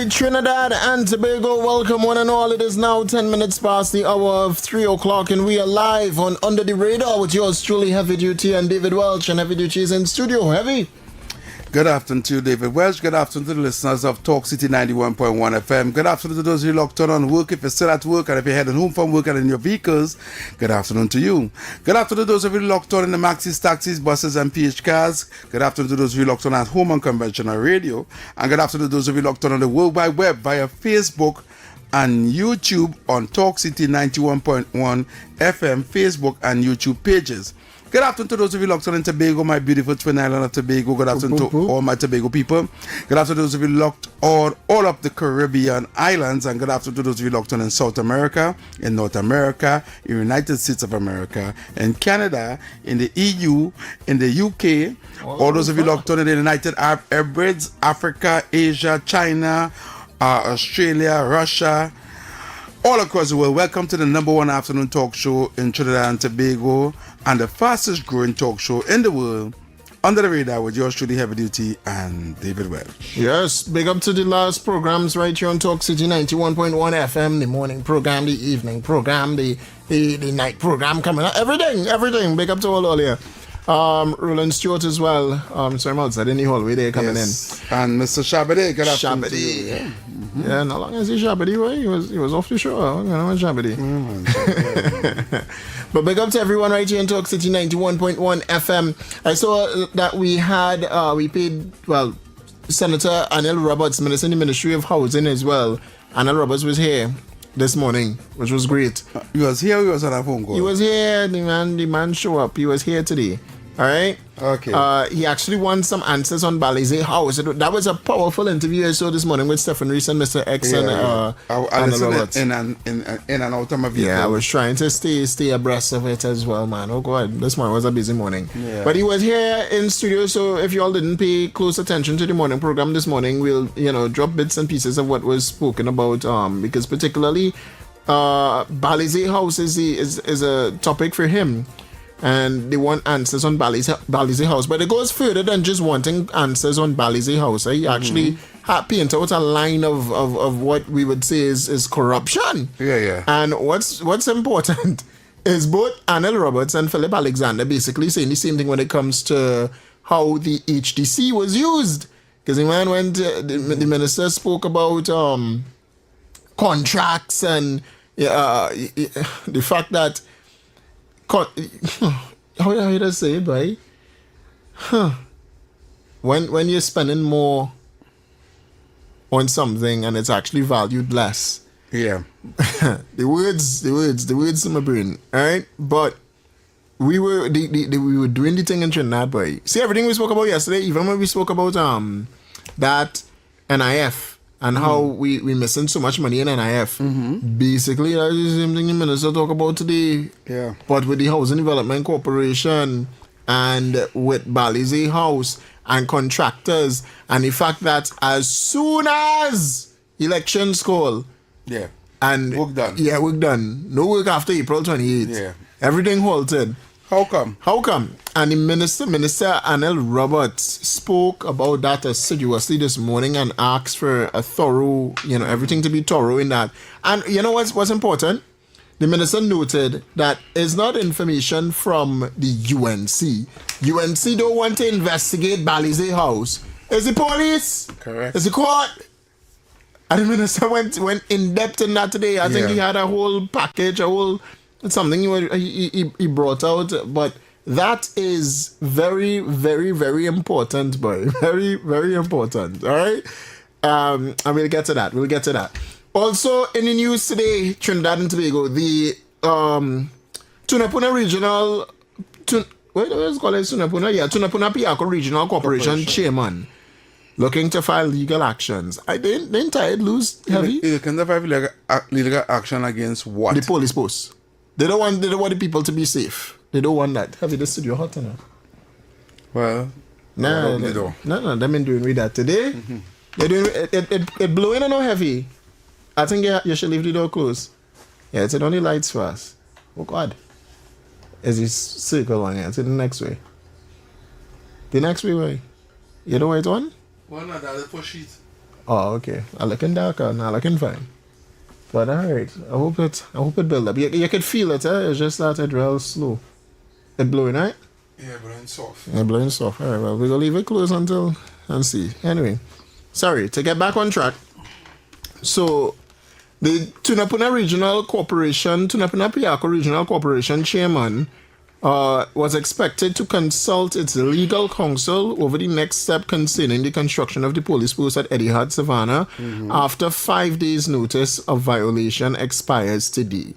Trinidad and Tobago, welcome one and all. It is now 10 minutes past the hour of 3 o'clock and we are live on Under the Radar with yours truly, Heavy Duty and David Welch, and Heavy Duty is in studio. Heavy. Good afternoon to you, David Welch. Good afternoon to the listeners of Talk City 91.1 FM. Good afternoon to those of you locked on work. If you're still at work and if you're heading home from work and in your vehicles, good afternoon to you. Good afternoon to those of you locked on in the maxis, taxis, buses, and PH cars. Good afternoon to those of you locked on at home on conventional radio. And good afternoon to those of you locked on the World Wide Web via Facebook and YouTube on Talk City 91.1 FM, Facebook, and YouTube pages. Good afternoon to those of you locked on in Tobago, my beautiful twin island of Tobago. Good afternoon to all my Tobago people. Good afternoon to those of you locked on all of the Caribbean islands. And good afternoon to those of you locked on in South America, in North America, in the United States of America, in Canada, in the EU, in the UK. All those of you locked on in the United Arab Emirates, Africa, Asia, China, Australia, Russia, all across the world. Welcome to the number one afternoon talk show in Trinidad and Tobago and the fastest growing talk show in the world, Under the Radar, with yours truly, Heavy Duty and David Welch. Yes, big up to the last programs right here on Talk City 91.1 FM, the morning program, the evening program, the night program coming up, everything. Big up to all here. Roland Stewart as well. Sorry, I'm outside in the hallway there coming in. And Mr. Shabadi, good afternoon. Shabadi. Yeah, no long as he Shabadi, right? He was off the show. You know, Shabadi. But big up to everyone right here in Talk City 91.1 FM. I saw that we paid, Senator Anil Roberts, Minister in the Ministry of Housing as well. Anil Roberts was here this morning, which was great. He was here or he was on a phone call? He was here. The man show up. He was here today. All right. Okay. He actually wants some answers on Balize House. That was a powerful interview I saw this morning with Stephen Reese and Mr. X and Roberts. In and out of my vehicle. Yeah, I was trying to stay abreast of it as well, man. Oh God, this morning was a busy morning. Yeah. But he was here in studio, so if y'all didn't pay close attention to the morning program this morning, we'll drop bits and pieces of what was spoken about. Because particularly, Balize House is a topic for him. And they want answers on Balize House. But it goes further than just wanting answers on Balize House. He actually paint out a line of what we would say is corruption. Yeah. And what's important is both Anil Roberts and Philip Alexander basically saying the same thing when it comes to how the HDC was used. Because the man went, the minister spoke about contracts and the fact that how did I say it, right? When you're spending more on something and it's actually valued less. Yeah. the words in my brain. Alright? But we were doing the thing in Trinidad, boy. See everything we spoke about yesterday, even when we spoke about that NIF. And how we missing so much money in NIF. Basically, that's the same thing the minister talk about today. Yeah. But with the Housing Development Corporation and with Balize House and contractors and the fact that as soon as elections call. Yeah. And work done. Yeah, work done. No work after April 28th. Yeah. Everything halted. How come? And the Minister Anil Roberts spoke about that assiduously this morning and asked for a thorough, everything to be thorough in that. And you know what's important? The minister noted that it's not information from the UNC. UNC don't want to investigate Balize House. It's the police. Correct. It's the court. And the minister went in depth in that today. I think he had a whole package, it's something he brought out, but that is very, very, very important, boy. Very, very important. All right? And we'll get to that. Also, in the news today, Trinidad and Tobago, the Tunapuna Regional... what is it called? Tunapuna? Yeah, Tunapuna Piako Regional Corporation Chairman looking to file legal actions. Didn't I lose heavy? You can file legal action against what? The police post. They don't want the people to be safe. They don't want that. Have you the studio hot enough? Well, No, they've been doing with that today. They're doing it blowing and no heavy. I think you should leave the door closed. Yeah, it's only lights for us. Oh God. Is this circle on here? It's in the next way. The next way. You know where it's on? Well, no, that's the push sheet. Oh, okay. I'm looking darker, now looking fine. But alright. I hope it build up. You could feel it, eh? It just started real slow. It blowing, right? Yeah, blowing soft. Yeah, blowing soft. Alright, well, we're gonna leave it closed until and see. Anyway. Sorry, to get back on track. So the Tunapuna Regional Piaco Regional Corporation chairman was expected to consult its legal counsel over the next step concerning the construction of the police post at Etihad Savannah after 5 days' notice of violation expires today.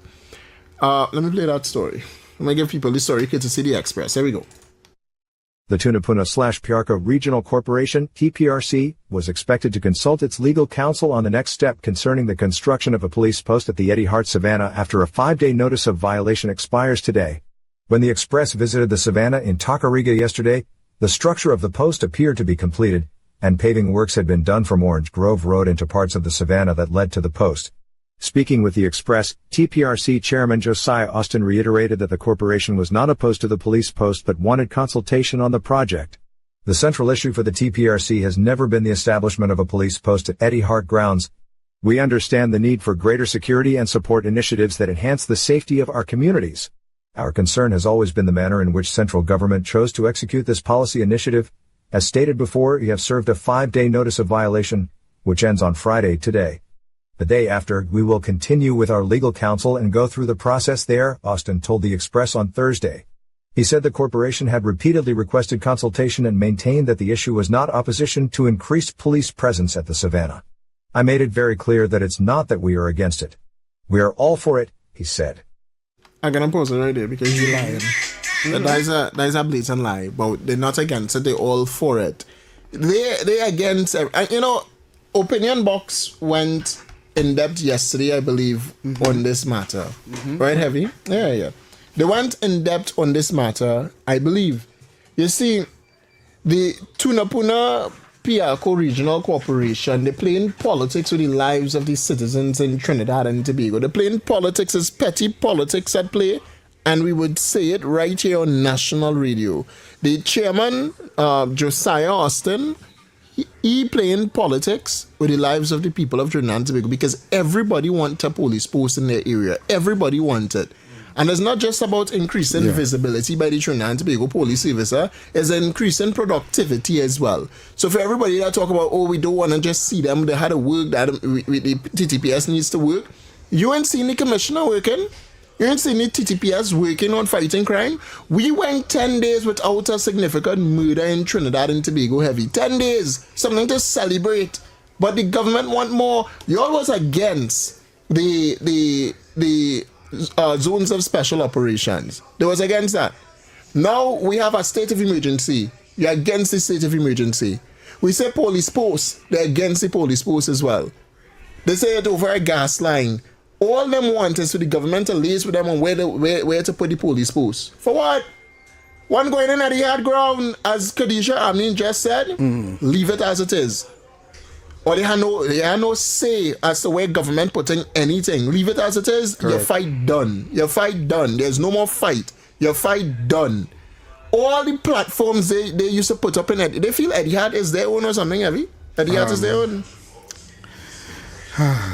Let me play that story. Let me give people the story courtesy the Express. Here we go. The Tunapuna/Piarco Regional Corporation, TPRC, was expected to consult its legal counsel on the next step concerning the construction of a police post at the Etihad Savannah after a 5-day notice of violation expires today. When the Express visited the Savannah in Tacarigua yesterday, the structure of the post appeared to be completed, and paving works had been done from Orange Grove Road into parts of the Savannah that led to the post. Speaking with the Express, TPRC Chairman Josiah Austin reiterated that the corporation was not opposed to the police post but wanted consultation on the project. The central issue for the TPRC has never been the establishment of a police post at Etihad grounds. We understand the need for greater security and support initiatives that enhance the safety of our communities. Our concern has always been the manner in which central government chose to execute this policy initiative. As stated before, we have served a 5-day notice of violation, which ends on Friday today. The day after, we will continue with our legal counsel and go through the process there, Austin told the Express on Thursday. He said the corporation had repeatedly requested consultation and maintained that the issue was not opposition to increased police presence at the Savannah. I made it very clear that it's not that we are against it. We are all for it, he said. I'm gonna pause it right there because you're lying. That is a blatant lie, but they're not against it, they're all for it. They're against Opinion Box went in depth yesterday, I believe, on this matter. Right, Heavy? Yeah. They went in depth on this matter, I believe. You see, the Tunapuna Piaco Regional Corporation, they're playing politics with the lives of the citizens in Trinidad and Tobago. They're playing politics as petty politics at play, and we would say it right here on national radio. The chairman, Josiah Austin, he playing politics with the lives of the people of Trinidad and Tobago because everybody wants a police post in their area. Everybody wants it. And it's not just about increasing visibility by the Trinidad and Tobago police service, it's increasing productivity as well. So for everybody that talk about, we don't want to just see them, they had to work, that the TTPS needs to work. You ain't seen the commissioner working. You ain't seen the TTPS working on fighting crime. We went 10 days without a significant murder in Trinidad and Tobago, Heavy. 10 days. Something to celebrate. But the government want more. Y'all was against the zones of special operations. They was against that. Now we have a state of emergency. You're against the state of emergency. We say police post. They're against the police post as well. They say it over a gas line. All them want is for the government to liaise with them on where to put the police post. For what? One going in at the yard ground, as Khadijah Amin just said, leave it as it is. Or they have no say as to where government putting anything. Leave it as it is. Correct. Your fight done. Your fight done. There's no more fight. Your fight done. All the platforms they used to put up in it, they feel Etihad is their own or something, Heavy? Etihad is their own.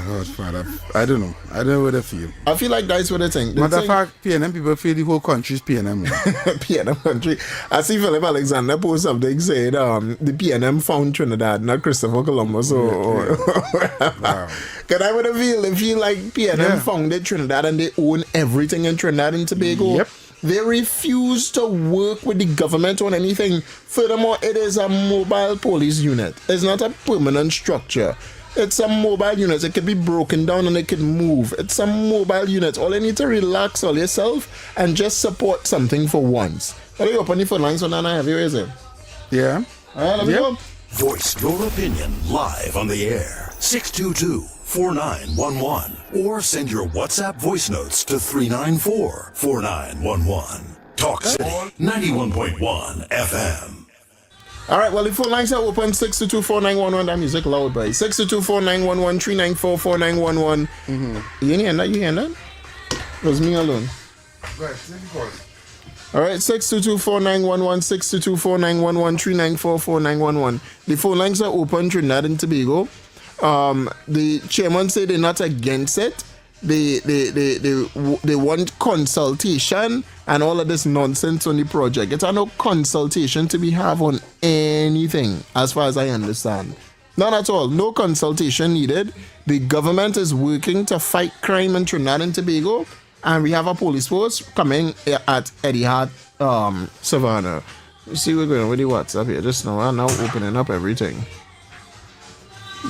Lord Father, I don't know. I don't know what I feel. I feel like that's what they think. Matter of fact, PNM people feel the whole country's PNM. PNM country. I see Philip Alexander post something saying the PNM found Trinidad, not Christopher Columbus. Wow. Because I would have feel like PNM founded Trinidad and they own everything in Trinidad and Tobago. Yep. They refuse to work with the government on anything. Furthermore, it is a mobile police unit. It's not a permanent structure. It's a mobile unit. It can be broken down and it can move. It's a mobile unit. All you need to relax all yourself and just support something for once. Are you open the phone lines on Nana Heavy, is it? Yeah. All right, let me go. Voice your opinion live on the air. 622 394-4911 or send your WhatsApp voice notes to 394-4911. Talk City 91.1 FM. All right, well, the phone lines are open 622-4911. That music loud, boy. 622-4911, 394-4911. You hear that? You hear that? It was me alone. Right, All right, 622-4911, 622-4911, 394-4911. The phone lines are open, Trinidad and Tobago. The chairman said they're not against it. They want consultation and all of this nonsense on the project. It's no consultation to be have on anything, as far as I understand. None at all. No consultation needed. The government is working to fight crime in Trinidad and Tobago, and we have a police force coming at Eddie Hart, Savannah. You see, we're going with the WhatsApp here just now. I'm now opening up everything.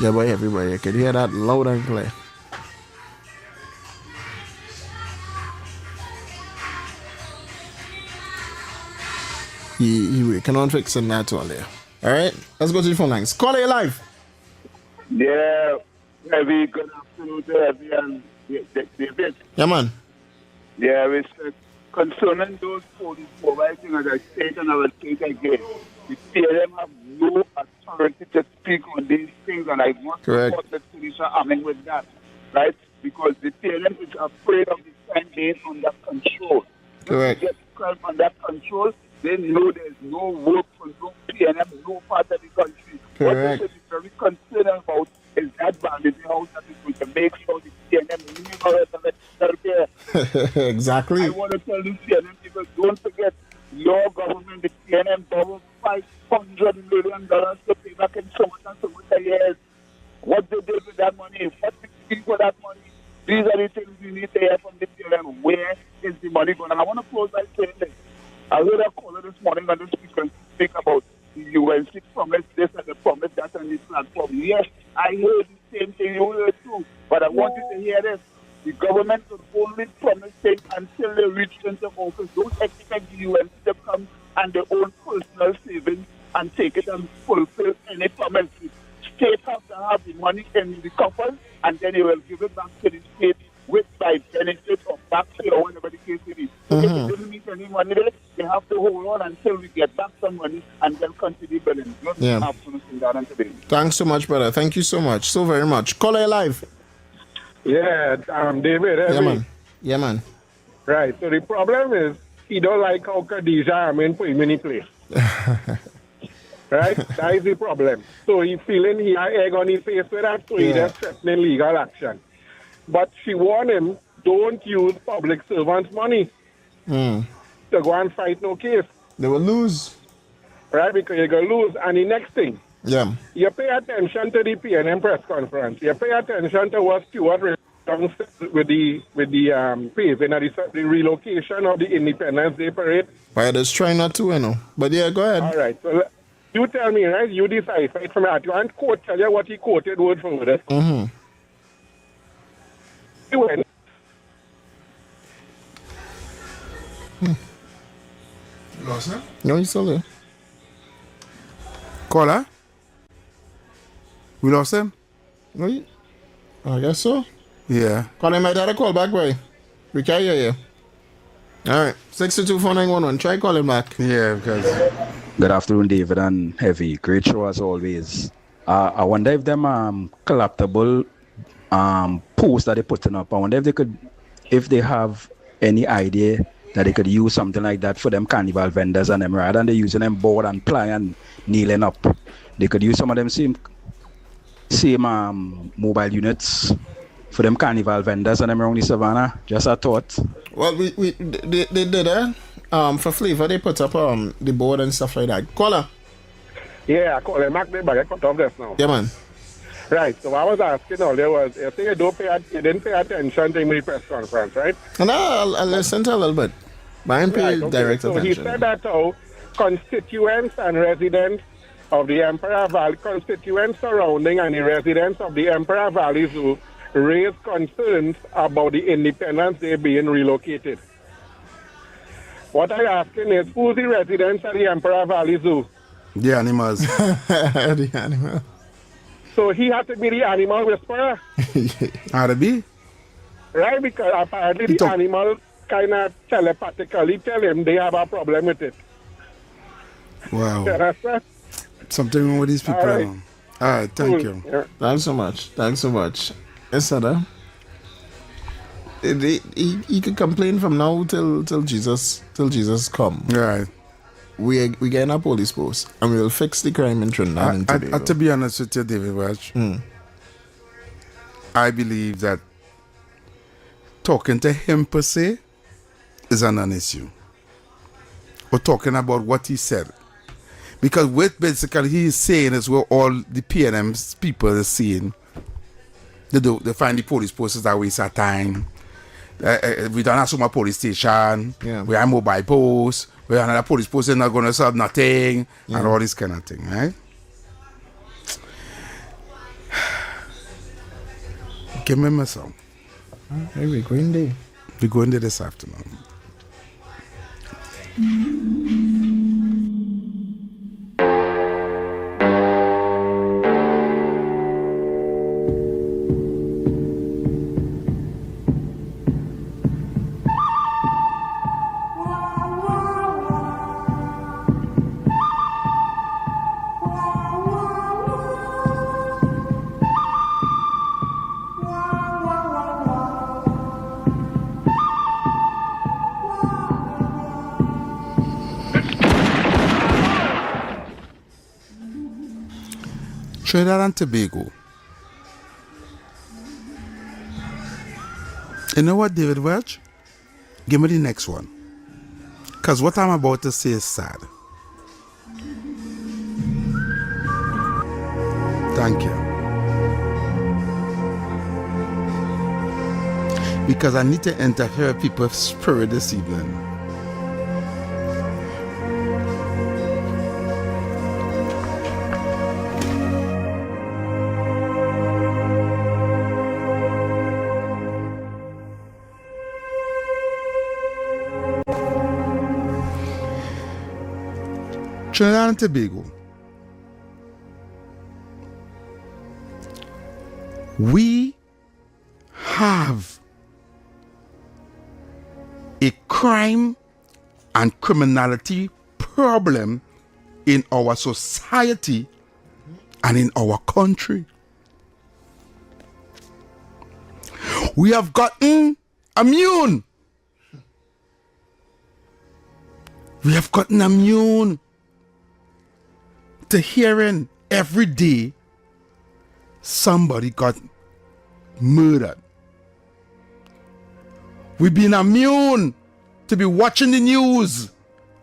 Yeah, boy, everybody, you can hear that loud and clear. He working on fixing that one there. All right, let's go to the phone lines. Call it live. Yeah, very good afternoon to everyone. David. Yeah, man. Yeah, respect. Concerning those police mobile things, as I said, and I will say it again, the PLM have no authority to speak on these things, and I want to support the police arming with that, right? Because the PLM is afraid of the crime being under control. Correct. If they get crime under control, they know there's no work for no PLM, no part of the country. Correct. What they should be very concerned about is that balancing house that is going to make sure the PLM leave out of it there. Exactly. I want to tell the PLM people, don't forget, your government, the PLM, borrowed $500 million to pay back in so much and so much years. What they did with that money, what they did with that money, these are the things we need to hear from the PLM. Where is the money going? And I want to close by saying this. I heard a caller this morning on the speaker speak about the UNC promise this and the promise that on this platform. Yes, I heard the same thing you heard too, but I want you to hear this. The government will only promise things until they reach into office. Don't expect the UNC to come and their own personal savings and take it and fulfill any promises. States have to have the money in the coffers, and then they will give it back to the state with by benefit or back pay or whatever the case it is. So if they didn't meet any money there, they have to hold on until we get back some money and then continue building. Yeah. Thanks so much, brother. Thank you so much. So very much. Call it live. Yeah, David. Yeah, man. Yeah, man. Right. So the problem is he don't like how Khadija put him in his place. Right? That is the problem. So he feeling he had egg on his face with that, so he just threatening legal action. But she warned him, don't use public servants' money to go and fight no case. They will lose. Right? Because you're going to lose. And the next thing, you pay attention to the PNM press conference. You pay attention to what Stuart Redon said with the paving and the relocation of the Independence Day parade. Well, just try not to, you know. But yeah, go ahead. All right. So you tell me, right? You decide. Right from that. You want to tell you what he quoted word for word. He went. You lost him? No, he's still there. Caller? We lost him? No, I guess so. Yeah. Call him, might have a call back, boy. We can't hear you. All right. 622-4911. Try calling back. Yeah, because... Good afternoon, David and Heavy. Great show as always. I wonder if them collectible posts that they're putting up, I wonder if they have any idea that they could use something like that for them carnival vendors and them, rather than they using them board and ply and kneeling up. They could use some of them same mobile units for them carnival vendors and them around the savannah. Just a thought. Well, they did for flavor they put up the board and stuff like that. Caller. Yeah, I call him back there, but I cut off this now. Yeah, man. Right, so what I was asking earlier was, you think you didn't pay attention to the press conference, right? And I'll listen to a little bit. But I didn't pay direct attention. So he said that how constituents and residents of the Emperor Valley, constituents surrounding and the residents of the Emperor Valley Zoo raised concerns about the Independence Day being relocated. What I'm asking is, who's the residents of the Emperor Valley Zoo? The animals. The animal. So he had to be the animal whisperer, How to be? right? Because apparently the animal kind of telepathically tell him they have a problem with it. Wow. You understand? Something wrong with these people. All right. All right, thank Cool. you. Yeah. Thanks so much. Thanks so much. Yes, sir. He could complain from now till Jesus come. Right. We getting a police post and we will fix the crime in Trinidad and Tobago. To be honest with you, David Welch, I believe that talking to him per se is a non-issue. We're talking about what he said. Because what basically he is saying is what all the PNM's people are saying. They find the police posts that waste of time. We don't have a police station. Yeah. We have mobile posts. We have another police post that's not going to solve nothing. And all this kind of thing, right? Give me my song. Hey, we're going there. We're going there this afternoon. Trinidad and Tobago. You know what, David Welch? Give me the next one. Because what I'm about to say is sad. Thank you. Because I need to interfere with people's spirit this evening. Trinidad and Tobago. We have a crime and criminality problem in our society and in our country. We have gotten immune. We have gotten immune to hearing every day somebody got murdered. We've been immune to be watching the news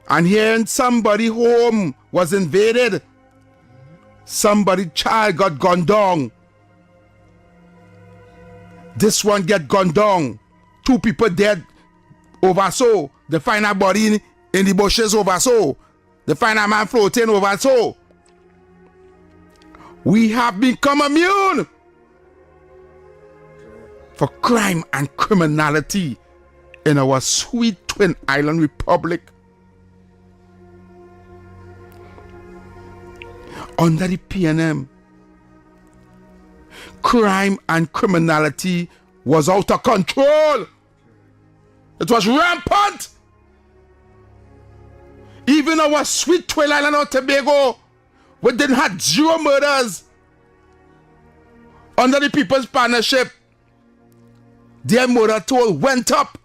and hearing somebody home was invaded. Somebody child got gunned down. This one get gunned down. 2 people dead over so. They find a body in the bushes over so. They find a man floating over so. We have become immune for crime and criminality in our sweet twin island republic. Under the PNM, crime and criminality was out of control. It was rampant. Even our sweet twin island of Tobago, we didn't have 0 murders. Under the People's Partnership, their murder toll went up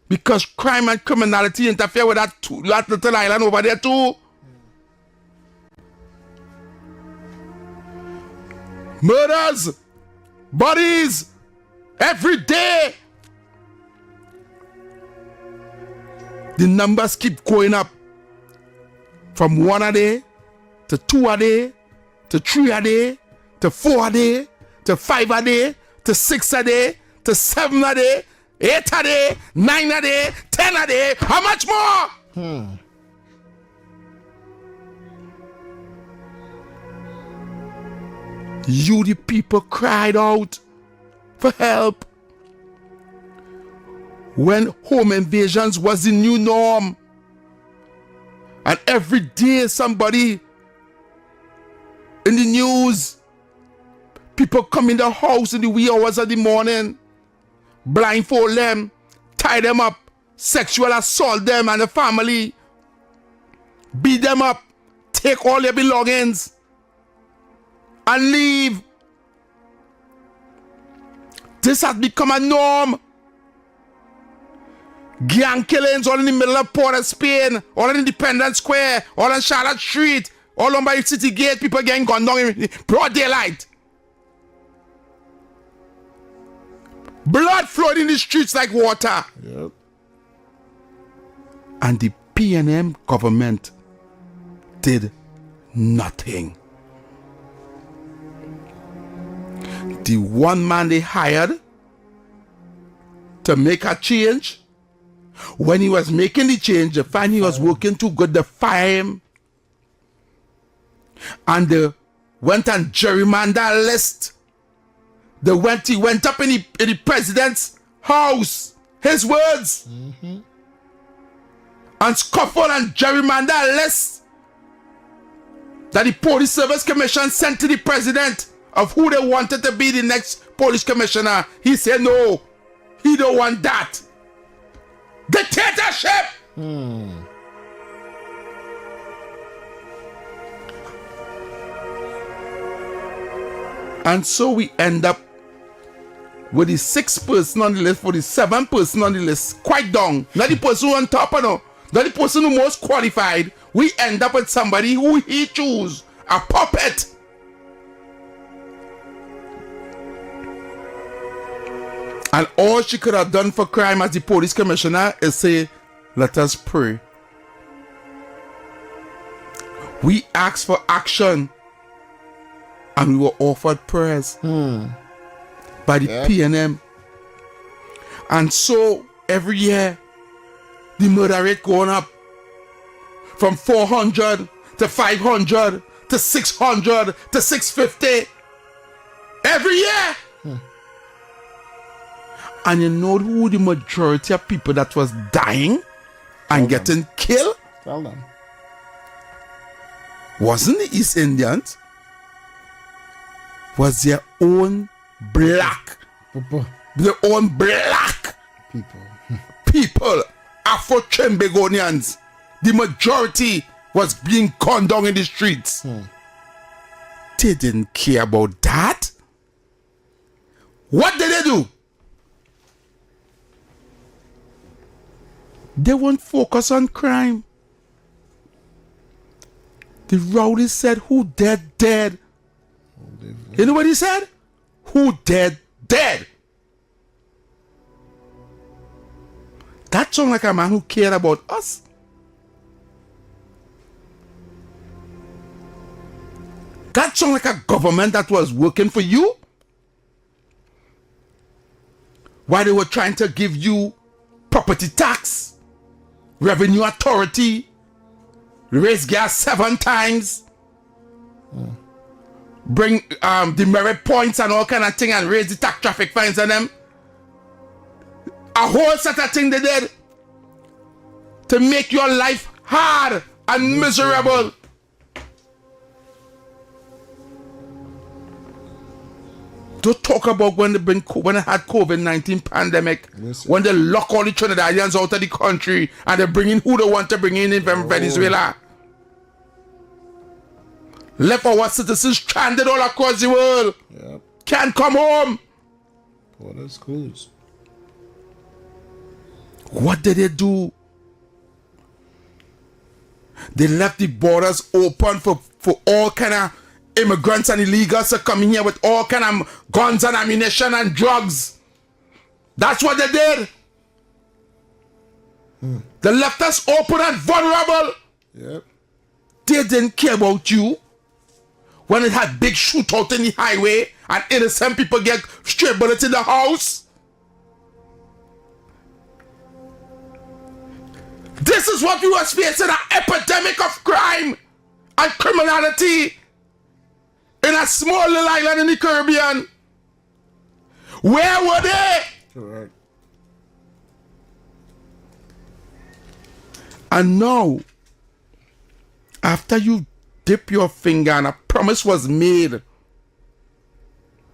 because crime and criminality interfere with that little island over there too. Murders, bodies, every day. The numbers keep going up from 1 a day to 2 a day to 3 a day to 4 a day to 5 a day to 6 a day to 7 a day, 8 a day, 9 a day, 10 a day. How much more? You, the people, cried out for help when home invasions was the new norm. And every day somebody in the news People come in the house in the wee hours of the morning, blindfold them, tie them up, sexual assault them and the family, beat them up, take all their belongings, and leave. This has become a norm. Gang killings all in the middle of Port of Spain, all in Independence Square, all on Charlotte Street, all on by City Gate, people getting gunned down in broad daylight. Blood flowed in the streets like water. Yep. And the PNM government did nothing. The one man they hired to make a change, when he was making the change, they find he was working too good, they fire him. And they went on gerrymander list. He went up in the president's house, his words, and scuffle and gerrymander list that the Police Service Commission sent to the president of who they wanted to be the next police commissioner. He said no, he don't want that. Dictatorship! And so we end up with the 6th person on the list for the 7th person on the list, quite down. Not the person who on top, not the person who most qualified. We end up with somebody who he choose, a puppet. And all she could have done for crime as the police commissioner is say, let us pray. We asked for action and we were offered prayers by the PNM. And so every year the murder rate going up from 400 to 500 to 600 to 650 every year. And you know who the majority of people that was dying and getting killed? Tell them. Wasn't the East Indians? Was their own black. Their own black people. Afro-Chimbegonians. The majority was being gunned down in the streets. They didn't care about that. What did they do? They won't focus on crime. The rowdy said, who dead, dead. You know what he said? Who dead, dead. That sounds like a man who cared about us. That sounds like a government that was working for you. While they were trying to give you property tax, revenue authority, raise gas 7 times, bring demerit points and all kind of thing, and raise the tax traffic fines on them. A whole set of things they did to make your life hard and miserable. Don't talk about when they had COVID-19 pandemic, when they lock all the Trinidadians out of the country and they bring in who they want to bring in from Venezuela. Left our citizens stranded all across the world. Can't come home. Borders closed. What did they do? They left the borders open for all kind of immigrants and illegals to come in here with all kind of guns and ammunition and drugs. That's what they did. They left us open and vulnerable. They didn't care about you. When it had big shootout in the highway and innocent people get straight bullets in the house. This is what we was facing, an epidemic of crime and criminality in a small little island in the Caribbean. Where were they? Correct. And now, after you dip your finger and a promise was made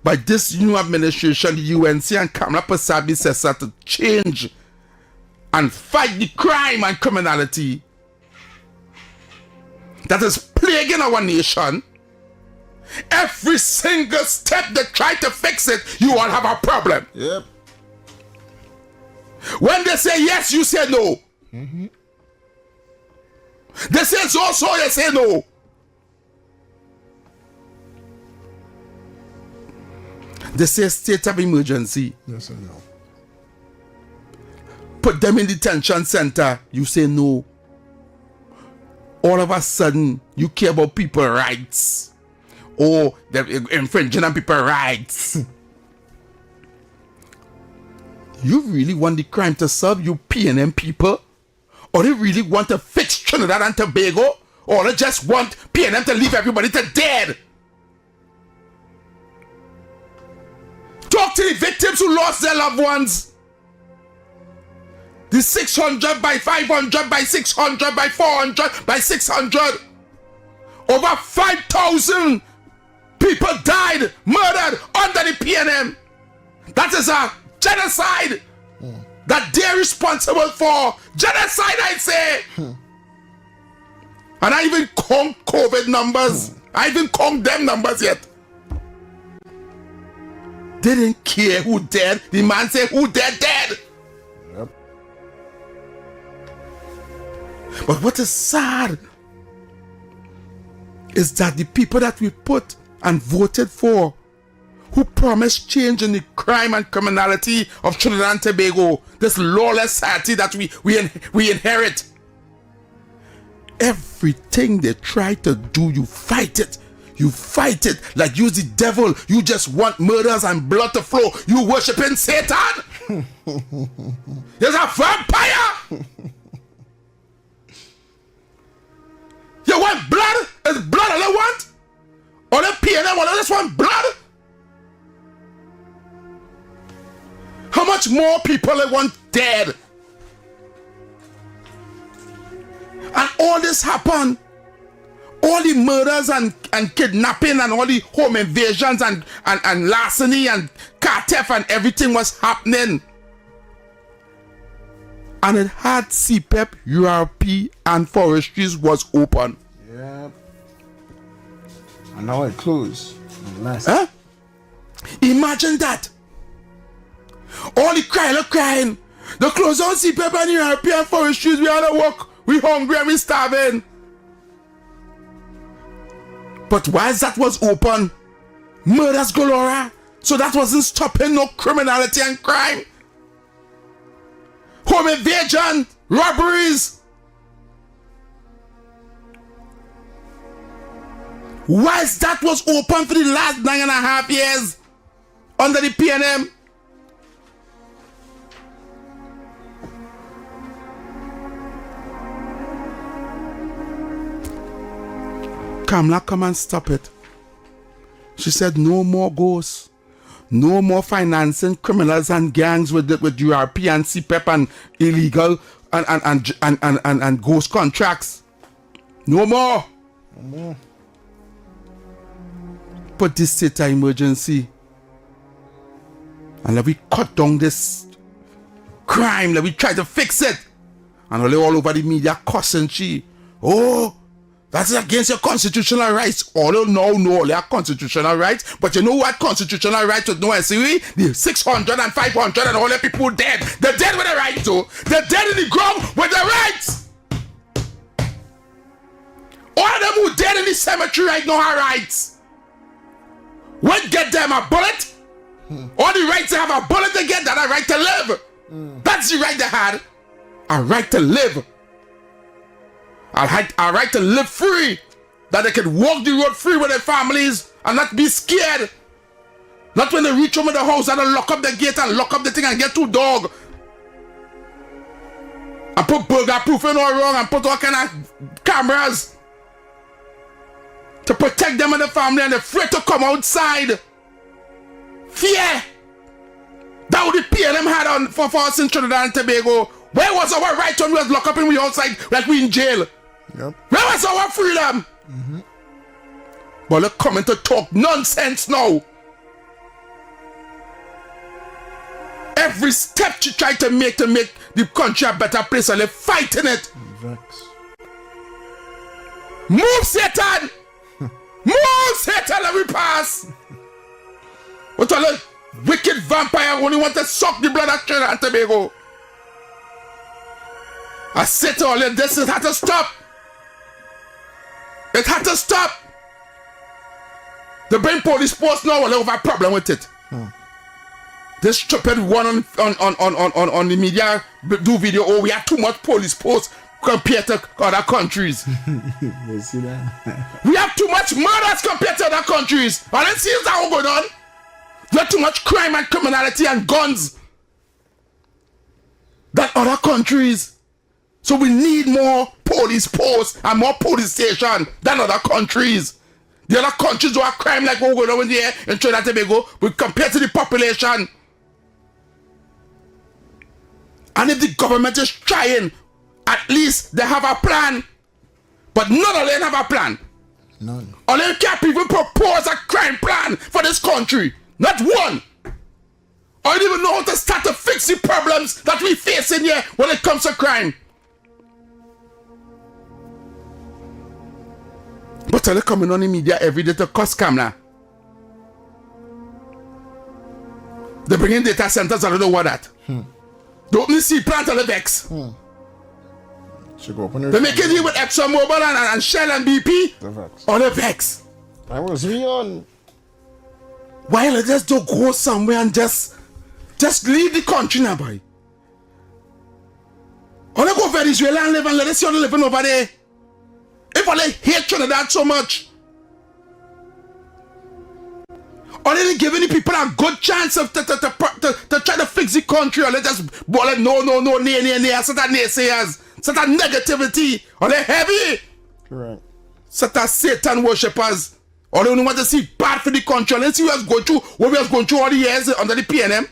by this new administration, the UNC and Kamala Pasabi says that to change and fight the crime and criminality that is plaguing our nation. Every single step they try to fix it, you all have a problem. Yep. When they say yes, you say no. Mm-hmm. They say so, you say no. They say state of emergency. Yes and no. Put them in detention center, you say no. All of a sudden, you care about people's rights. Or they're infringing on people's rights. You really want the crime to serve you PNM people? Or they really want to fix Trinidad and Tobago? Or they just want PNM to leave everybody to dead? Talk to the victims who lost their loved ones. The 600 by 500 by 600 by 400 by 600. Over 5,000 people died, murdered under the PNM. That is a genocide that they're responsible for. Genocide, I say. And I even count COVID numbers. I even count them numbers yet. They didn't care who dead. The man said who dead. Yep. But what is sad is that the people that we put and voted for, who promised change in the crime and criminality of Trinidad and Tobago, this lawless society that we inherit, everything they try to do, you fight it. You fight it like you're the devil. You just want murders and blood to flow. You worshiping Satan. There's a vampire. You want blood? Is blood all I want? Or the PNM, or just want blood? How much more people they want dead? And all this happened. All the murders and kidnapping and all the home invasions and larceny and car theft and everything was happening. And it had CPEP, URP and forestries was open. Yep. And now it closed. Huh? Imagine that. All the crying. The close on CPEP and URP and forestries, we on the work. We hungry and we starving. But whilst that was open, murders galore. So that wasn't stopping no criminality and crime. Home invasion, robberies. Whilst that was open for the last 9.5 years under the PNM. Kamala come and stop it. She said no more ghosts. No more financing criminals and gangs with URP and CPEP and illegal and ghost contracts. No more. No more. Put this state of emergency. And let we cut down this crime. Let we try to fix it. And all over the media cussing she. Oh, that's against your constitutional rights. All no, they are constitutional rights. But you know what constitutional rights with no SUE? The 600 and 500 and all the people dead. They're dead with the right too. They're dead in the ground with the rights. All of them who dead in the cemetery right now have rights. What get them a bullet? All the rights to have a bullet to get that a right to live. That's the right they had. A right to live. A right to live free. That they can walk the road free with their families and not be scared. Not when they reach home in the house and they lock up the gate and lock up the thing and get 2 dogs. And put burger proof in all wrong and put all kind of cameras to protect them and the family, and they're afraid to come outside. Fear. That what the PNM had on for us in Trinidad and Tobago. Where was our right when we was locked up and we outside like we in jail? Yep. Where was our freedom? But they're coming to talk nonsense now. every step to try to make the country a better place, and they're fighting it. Vex. Move, Satan! Move, Satan, let me pass! What all the wicked vampire only want to suck the blood of Trinidad and Tobago? I said to all of this, it had to stop. It had to stop. The brain police post now will have a problem with it. This stupid one on the media do video, oh, we have too much police posts compared to other countries. You see that? We have too much murders compared to other countries. I don't see that all going on. We have too much crime and criminality and guns than other countries. So we need more police posts and more police stations than other countries. The other countries who have crime like what we're going on here in Trinidad and Tobago, we compare to the population. And if the government is trying, at least they have a plan. But none of them have a plan. None. Or they can't even propose a crime plan for this country. Not one. Or they even know how to start to fix the problems that we face in here when it comes to crime. But they're coming on the media every day to cuss camera. They bring in data centers, I don't know what that. Don't only see plant on the vex. They make it here with ExxonMobil and Shell and BP. The vex. Or the vex. I was on. Why they just don't go somewhere and just leave the country now, boy? Or they go Venezuela and live and let us see how they living over there. If they hate Trinidad so much, or they didn't give any people a good chance of to try to fix the country, or they just like no, nay, such a naysayers, such a negativity, or they heavy, Correct. such a Satan worshippers, or they only want to see bad for the country, and let's see what we was going through all the years under the PNM.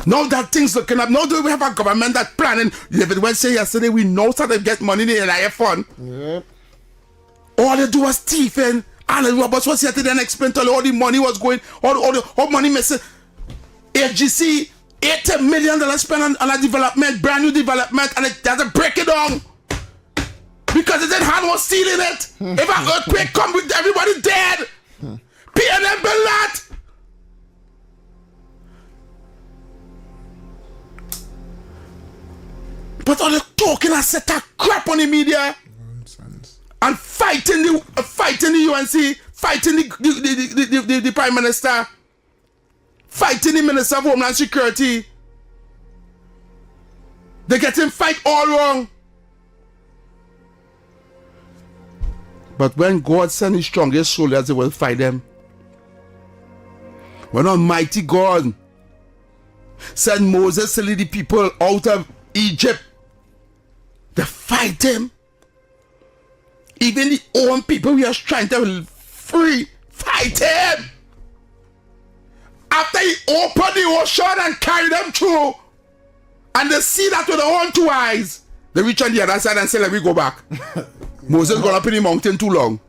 Now that things looking up, now do we have a government that planning? David Welch said yesterday, we know how they get money in the NIF fund. Yep. All they do was thieving. And the robbers was here to then explain to all the money was going, all money missing. HGC, $80 million spent on a development, brand new development, and it has to break it down. Because it didn't have no steel in it. If an earthquake come with everybody dead. PNM build that. But all the talking and set a crap on the media. Nonsense. And fighting the UNC, fighting the Prime Minister, fighting the Minister of Homeland Security. They get him fight all wrong. But when God sends his strongest soldiers, they will fight them. When Almighty God sent Moses to lead the people out of Egypt, they fight him. Even the own people we are trying to free, fight him. After he opened the ocean and carried them through, and they see that with their own two eyes, they reach on the other side and say, let me go back. Moses gone up in the mountain too long.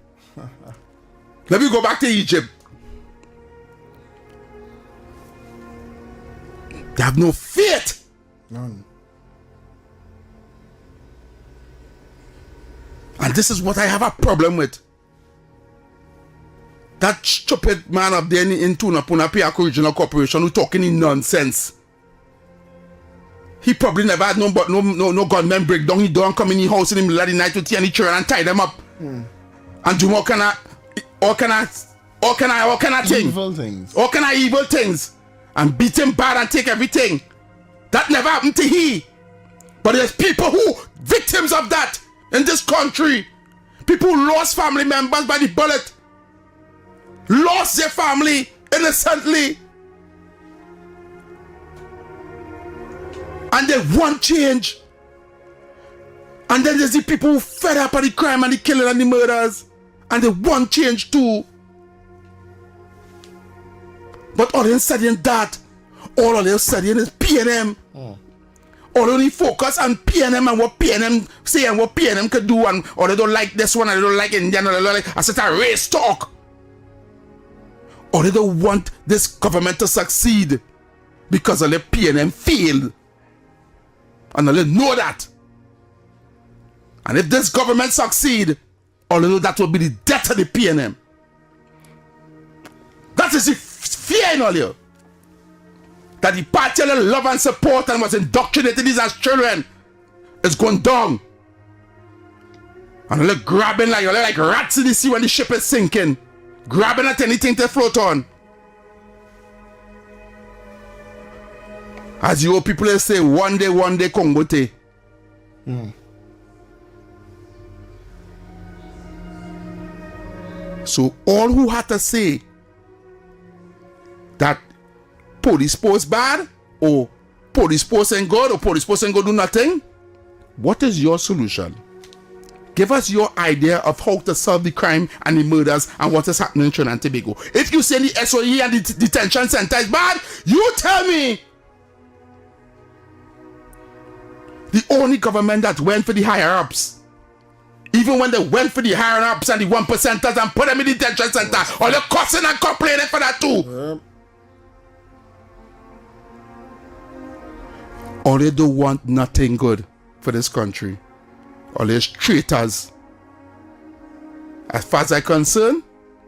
Let me go back to Egypt. They have no faith. None. And this is what I have a problem with. That stupid man up there in Tunapuna Piako Regional Corporation who talking in nonsense. He probably never had no gunmen break down his door and come in his house in the middle of the night to tear the children and tie them up. And do all kind of thing. Evil things. All kind of evil things. And beat him bad and take everything. That never happened to he. But there's people who victims of that in this country. People who lost family members by the bullet. Lost their family innocently. And they want change. And then there's the people who fed up at the crime and the killing and the murders. And they want change too. But all they're studying that. All they're studying is PNM. All only focus on PNM and what PNM say and what PNM could do, or they don't like this one and they don't like Indian, or they don't like a certain race talk. or they don't want this government to succeed because of the PNM failed. And they know that. And if this government succeed, all they know that will be the death of the PNM. That is the fear in all you. That the party they love and support and was indoctrinated these as children is going down. And they're grabbing like rats in the sea when the ship is sinking. Grabbing at anything to float on. As you old people say, one day, Kongote. So all who had to say that police post bad, or police post ain't good, or police post ain't good do nothing, what is your solution? Give us your idea of how to solve the crime and the murders and what is happening in Trinidad and Tobago. If you say the SOE and the detention center is bad, you tell me. The only government that went for the higher ups, even when they went for the higher ups and the 1%ers and put them in the detention center, or they're cussing and complaining for that too. Or they don't want nothing good for this country. All these traitors. As far as I'm concerned,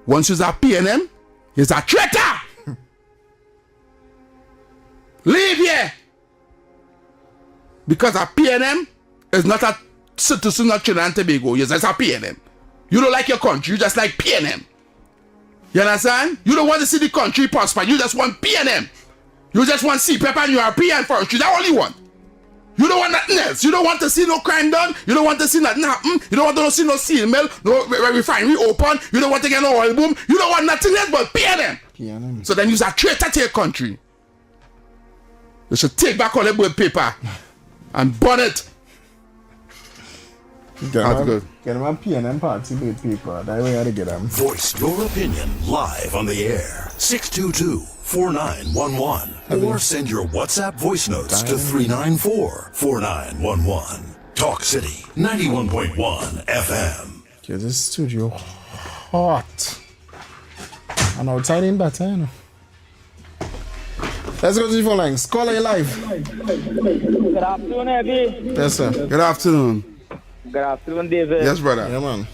once you're a PNM, you're a traitor. Leave here. Because a PNM is not a citizen of Trinidad and Tobago. You're just a PNM. You don't like your country, you just like PNM. You understand? You don't want to see the country prosper, you just want PNM. You just want CPEP and European forestry. That's all you want. You don't want nothing else. You don't want to see no crime done. You don't want to see nothing happen. You don't want to see no steel mill, no refinery open. You don't want to get no oil boom. You don't want nothing else but PNM. So then you're a traitor to your country. You should take back all the board paper and burn it. That's good. Get them a PNM party board paper. That way I get them. Voice your opinion live on the air. 622-4911. Or send your WhatsApp voice notes to 394-4911. Talk City 91.1 FM. Okay, this studio hot. And outside ain't better, you know. Let's go to the phone lines. Call are you live? Good afternoon, Abby. Yes, sir. Good afternoon. Good afternoon, David. Yes, brother. Yeah, man.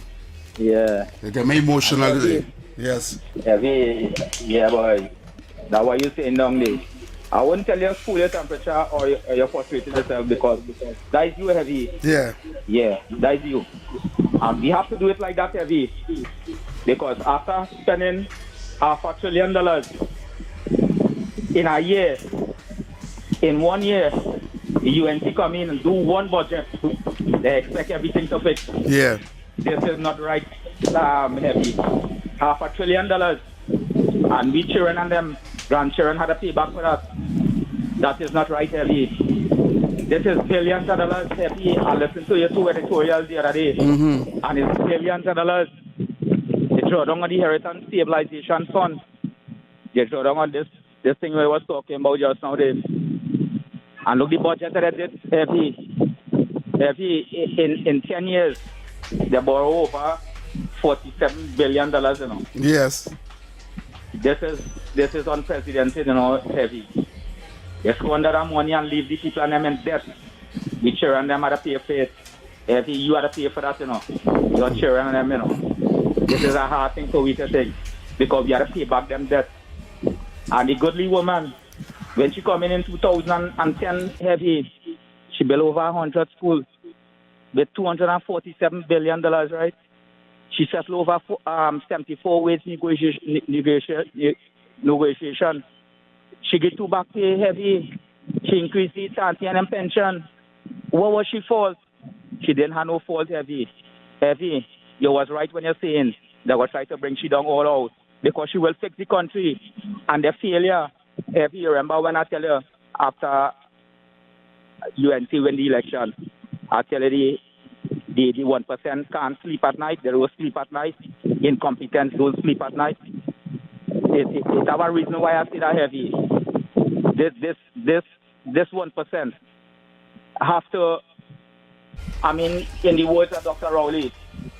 Yeah. You get me emotional today. Yes. Abby, yeah, boy. That's what you're saying down there. I wouldn't tell you cool your temperature or you're frustrated yourself because that is you, Heavy. Yeah. Yeah, that is you. And we have to do it like that, Heavy. Because after spending $500 billion in a year, in 1 year, the UNC come in and do one budget. They expect everything to fix. Yeah. This is not right, Heavy. $500 billion. And we children and them grandchildren had to pay back for that. That is not right, Heavy. This is billions of dollars, Heavy. I listened to your two editorials the other day. Mm-hmm. And it's billions of dollars. They draw down on the Inheritance Stabilization Fund. They draw down on this thing we was talking about just now, Dave. And look, the budget that they did, Heavy, in 10 years, they borrow over $47 billion, you know. Yes. This is unprecedented, you know, Heavy. They squander that money and leave the people and them in debt. The children them had to pay for it. Heavy, you had to pay for that, you know. Your children and them, you know. This is a hard thing for we to take because we had to pay back them debt. And the goodly woman, when she come in 2010, Heavy, she built over 100 schools with $247 billion, right? She settled over 74 wage negotiation. She get two back pay, Heavy. She increased the sanitary and pension. What was she fault? She didn't have no fault, Heavy. Heavy, you was right when you're saying they were trying to bring she down all out because she will fix the country. And the failure, Heavy, you remember when I tell you after UNC win the election, I tell you the 1% can't sleep at night, they don't sleep at night, incompetence don't sleep at night. It's our reason why I say that, Heavy. This 1% have to, I mean, in the words of Dr. Rowley,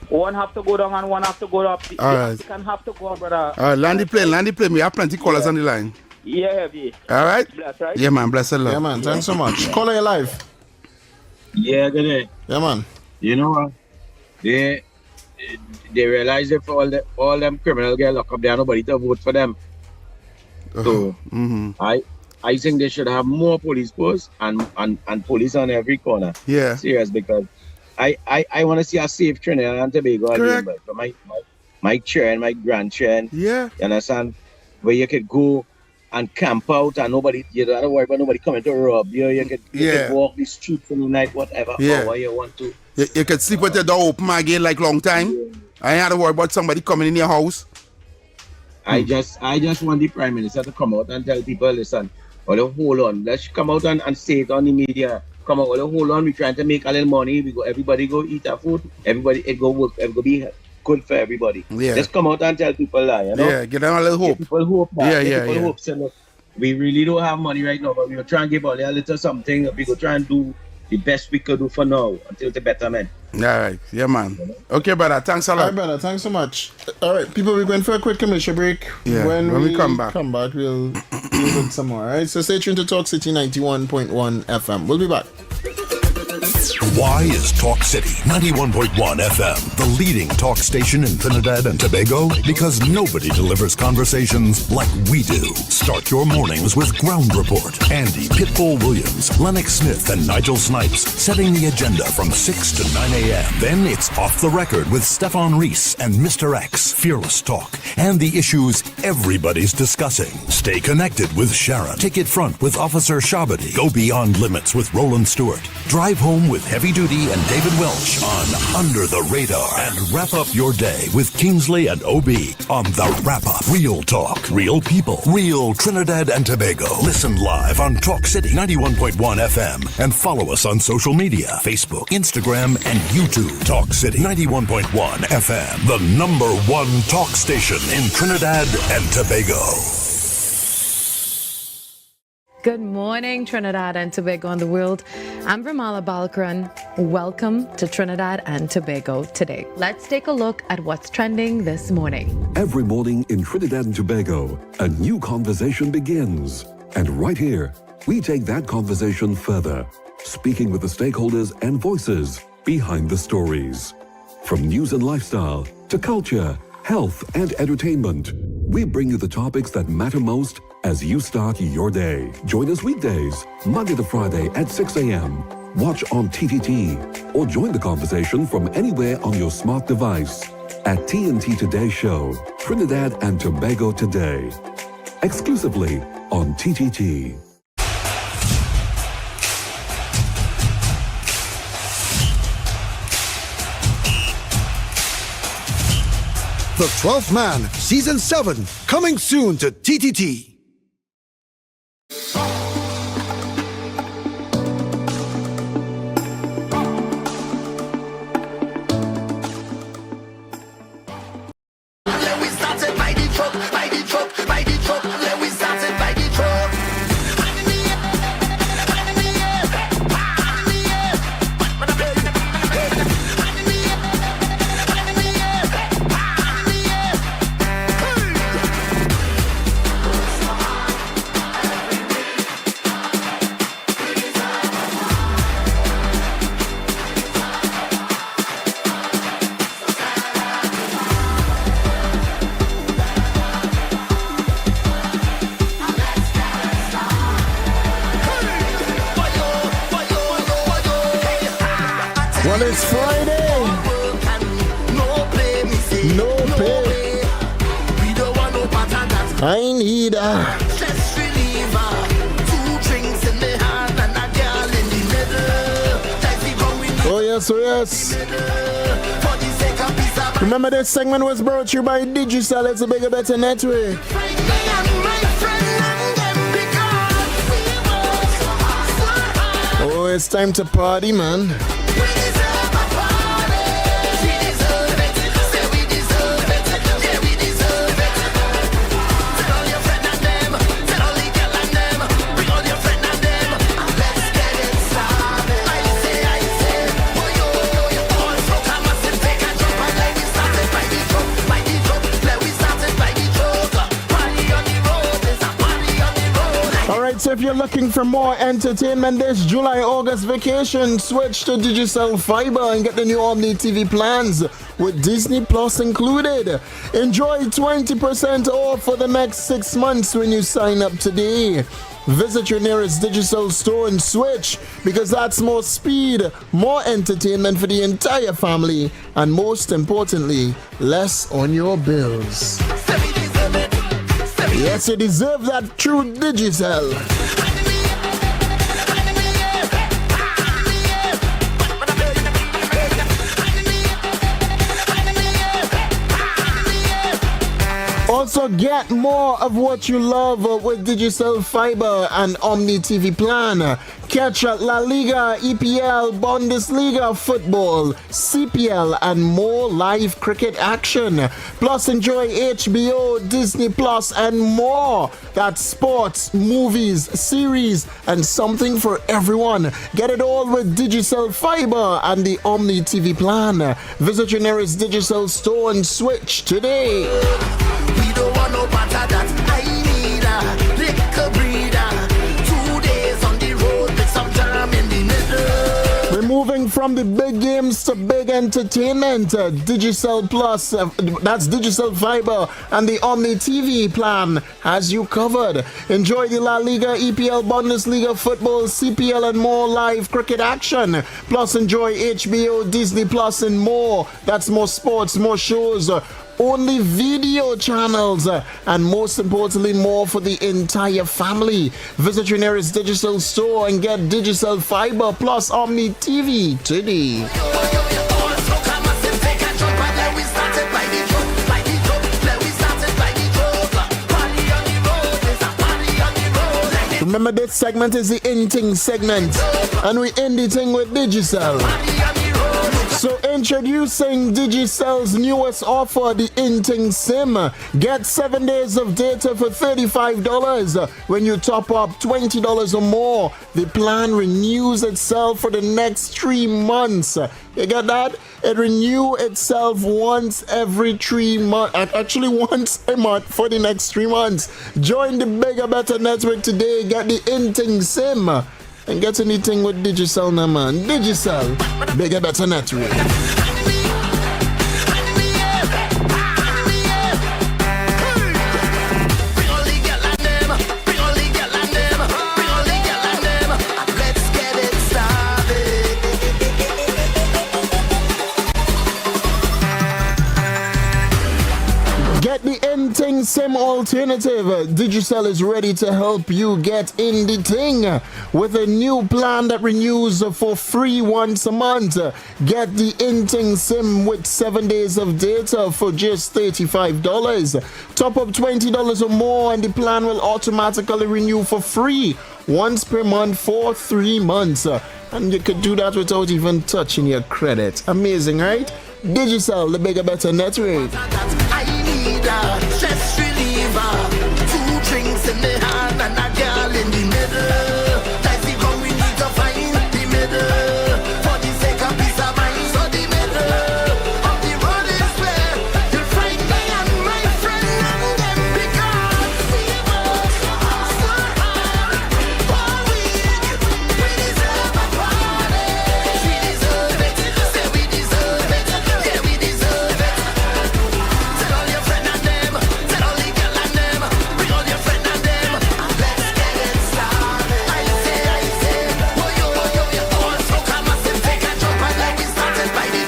One have to go down and one have to go up. The All right. African have to go, brother. All right, land the plane. We have plenty callers on the line. Yeah, heavy. All right? Bless, right? Yeah, man. Bless the Lord. Yeah, man. Thanks so much. Caller, you live. Yeah, good day. Yeah, man. You know what? They realize if all them criminals get locked up, there nobody to vote for them. So I think they should have more police posts and police on every corner. Yeah. Serious, because I want to see a safe Trinidad and Tobago again, but for my children, my grandchildren. Yeah. You understand? Where you could go and camp out and nobody, you don't have to worry about nobody coming to rob you. You could walk the streets in the night, whatever, however you want to. You could sleep with your door open again like long time. I ain't had to worry about somebody coming in your house. I just want the Prime Minister to come out and tell people, listen, hold on, let's come out and say it on the media. Come out, hold on, we're trying to make a little money. Everybody go eat our food. Everybody, it go work. It go be good for everybody. Yeah. Let's come out and tell people that, you know? Yeah, give them a little hope. Give people hope. Yeah. Hope. So, look, we really don't have money right now, but we will try and give only a little something. We go try and do the best we could do for now until the betterment. All right. Yeah, man. Okay, brother. Thanks a lot. All right, brother. Thanks so much. All right, people, we're going for a quick commercial break. Yeah, when we come back, we'll do some more. All right, so stay tuned to Talk City 91.1 FM. We'll be back. Why is Talk City 91.1 FM the leading talk station in Trinidad and Tobago? Because nobody delivers conversations like we do. Start your mornings with Ground Report. Andy Pitbull Williams, Lennox Smith, and Nigel Snipes setting the agenda from 6 to 9 a.m. Then it's Off the Record with Stefan Reese and Mr. X, Fearless Talk, and the issues everybody's discussing. Stay connected with Sharon. Ticket Front with Officer Shabadi. Go Beyond Limits with Roland Stewart. Drive Home with Heavy Duty and David Welch on Under the Radar. And wrap up your day with Kingsley and OB on The Wrap Up. Real talk, real people, real Trinidad and Tobago. Listen live on Talk City 91.1 FM and follow us on social media, Facebook, Instagram, and YouTube. Talk City 91.1 FM, the #1 talk station in Trinidad and Tobago. Good morning, Trinidad and Tobago and the world. I'm Vermala Balkaran. Welcome to Trinidad and Tobago today. Let's take a look at what's trending this morning. Every morning in Trinidad and Tobago, a new conversation begins. And right here, we take that conversation further, speaking with the stakeholders and voices behind the stories. From news and lifestyle to culture, health and entertainment, we bring you the topics that matter most as you start your day. Join us weekdays, Monday to Friday at 6 a.m. Watch on TTT or join the conversation from anywhere on your smart device at TNT Today Show, Trinidad and Tobago Today, exclusively on TTT. The 12th Man, Season 7, coming soon to TTT. Well, it's Friday. No pay. I need a stress reliever. 2 drinks in the hand and a girl in the middle. Oh yes. Remember, this segment was brought to you by Digicel. It's a bigger, better network. Oh, it's time to party, man. looking for more entertainment this July-August vacation, switch to Digicel Fiber and get the new Omni TV plans with Disney Plus included. Enjoy 20% off for the next 6 months when you sign up today. Visit your nearest Digicel store and switch, because that's more speed, more entertainment for the entire family, and most importantly, less on your bills. Yes, you deserve that true Digicel. Also, get more of what you love with Digicel Fiber and Omni TV Plan. Catch La Liga, EPL, Bundesliga football, CPL, and more live cricket action. Plus, enjoy HBO, Disney Plus, and more. That's sports, movies, series, and something for everyone. Get it all with Digicel Fiber and the Omni TV Plan. Visit your nearest Digicel store and switch today. We don't want no matter that I need a little breather. 2 days on the road with some time in the middle. We're moving from the big games to big entertainment. Digicel Plus, that's Digicel Fiber, and the Omni TV Plan has you covered. Enjoy the La Liga, EPL, Bundesliga football, CPL, and more live cricket action. Plus, enjoy HBO, Disney Plus, and more. That's more sports, more shows, only video channels, and most importantly, more for the entire family. Visit your nearest Digicel store and get Digicel Fiber plus Omni TV today. Remember, this segment is the in-thing segment, and we end the thing with Digicel. So introducing Digicel's newest offer, the in-thing SIM. Get 7 days of data for $35 when you top up $20 or more. The plan renews itself for the next 3 months. You got that? It renews itself once every 3 months. Actually, once a month for the next 3 months. Join the bigger, better network today. Get the in-thing SIM. And get anything with Digicel now, man. Digicel, bigger, better network. Get the in-thing SIM alternative. Digicel is ready to help you get in the thing with a new plan that renews for free once a month. Get the in-thing SIM with 7 days of data for just $35. Top up $20 or more and the plan will automatically renew for free once per month for 3 months. And you could do that without even touching your credit. Amazing, right? Digicel, the bigger, better network. Stress reliever, 2 drinks in the hand and a girl in the middle. That's the one we need to find the middle. For the sake of peace of mind, so the middle of the road is where you'll find me and my friend and them, because we work so hard all week. We deserve a party. We deserve it. Say we deserve it. Yeah, we deserve it. Tell all your friends and them. Tell all the girl and them. Bring all your friends and them. Let's get it started. I say, oh yo, all smoke a massive, take a jump, and let we start it by the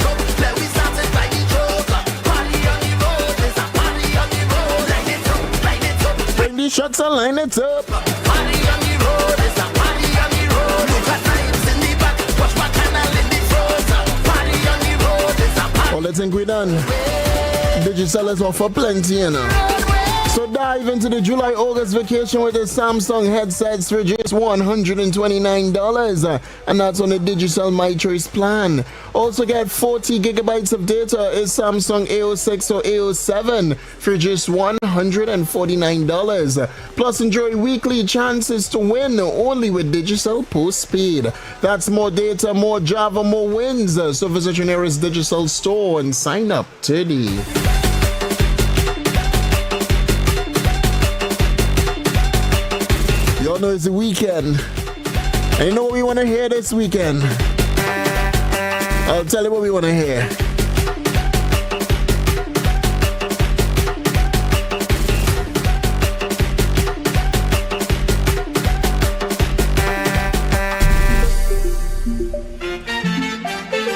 joke, let we start it by the joke. Party on the road, there's a party on the road. Line it up. Bring the shots and line it up. Party on the road, there's a party on the road. Look at times in the back, watch my candle in the front. Party on the road, there's a party. All the thing we done. Digicel is offer plenty, you know. So dive into the July-August vacation with the Samsung headsets for just $129, and that's on the Digicel My Choice plan. Also get 40 gigabytes of data is Samsung A06 or A07 for just $149. Plus enjoy weekly chances to win only with Digicel Postpaid. That's more data, more Java, more wins. So visit your nearest Digicel store and sign up today. Yo, know it's the weekend. And you know what we want to hear this weekend? I'll tell you what we want to hear.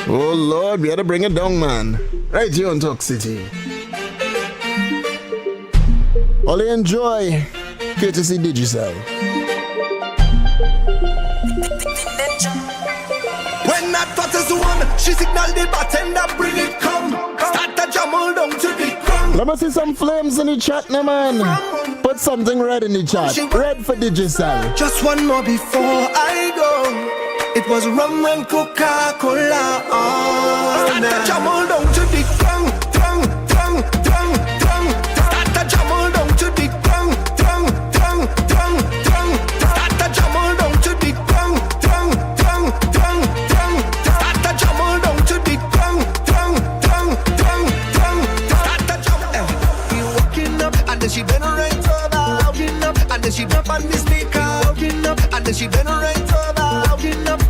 Oh Lord, we had to bring it down, man. Right here on Talk City. All you enjoy, courtesy Digicel. When that thought is one, she signaled the bartender, bring it come. Start the jumble down to the ground. Let me see some flames in the chat now, man. Put something red in the chat. Red for Digicel. Just one more before I go. It was rum and Coca-Cola. Start the jumble down to the ground. Start the jumble down to the ground. Start the jumble down to the ground. Start the jumble down to the ground. Start the jumble. We walking up and then she been right over. Walking up and then she jump on the speaker. Walking up and then she been right over. Walking up.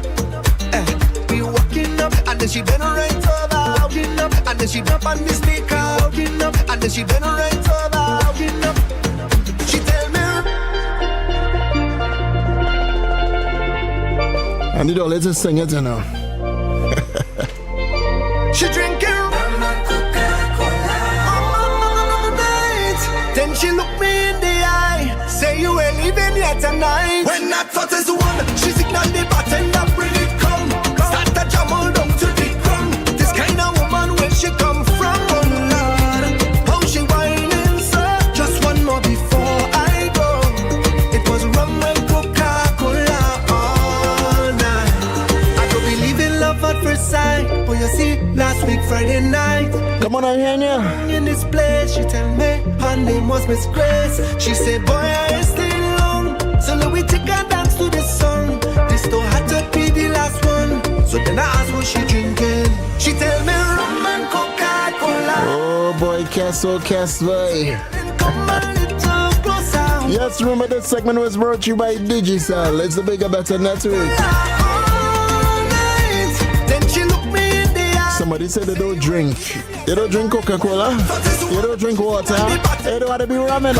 We walking up and then she been right over. Walking up and then she jump on the speaker. Walking up and then she been right over. Walking up. She tell me. I need all to sing it, you know. She drinking rum and Coca-Cola all night. Then she looked me in the eye, say you ain't leaving here tonight. When that thought is one, she signaled the bartender, bring it come. Start the jumble down to the ground. This kind of woman, where she come from, oh Lord, how she whining so. Just one more before I go. It was rum and Coca-Cola all night. I don't believe in love at first sight, but you see, last week Friday night, come on, I hear you. In this place, she tell me her name was Miss Grace. She said, boy, I stay long, so let we take a dance to this song. This don't have to be the last one. So then I asked what she drinking. She tell me rum and Coca-Cola. Oh boy, Castle, boy. Come a little closer. Yes, remember this segment was brought to you by Digicel. It's the bigger, better network. Then she looked me in the eye. Somebody said they don't drink. They don't drink Coca-Cola. They don't drink water. They don't want to be ramen.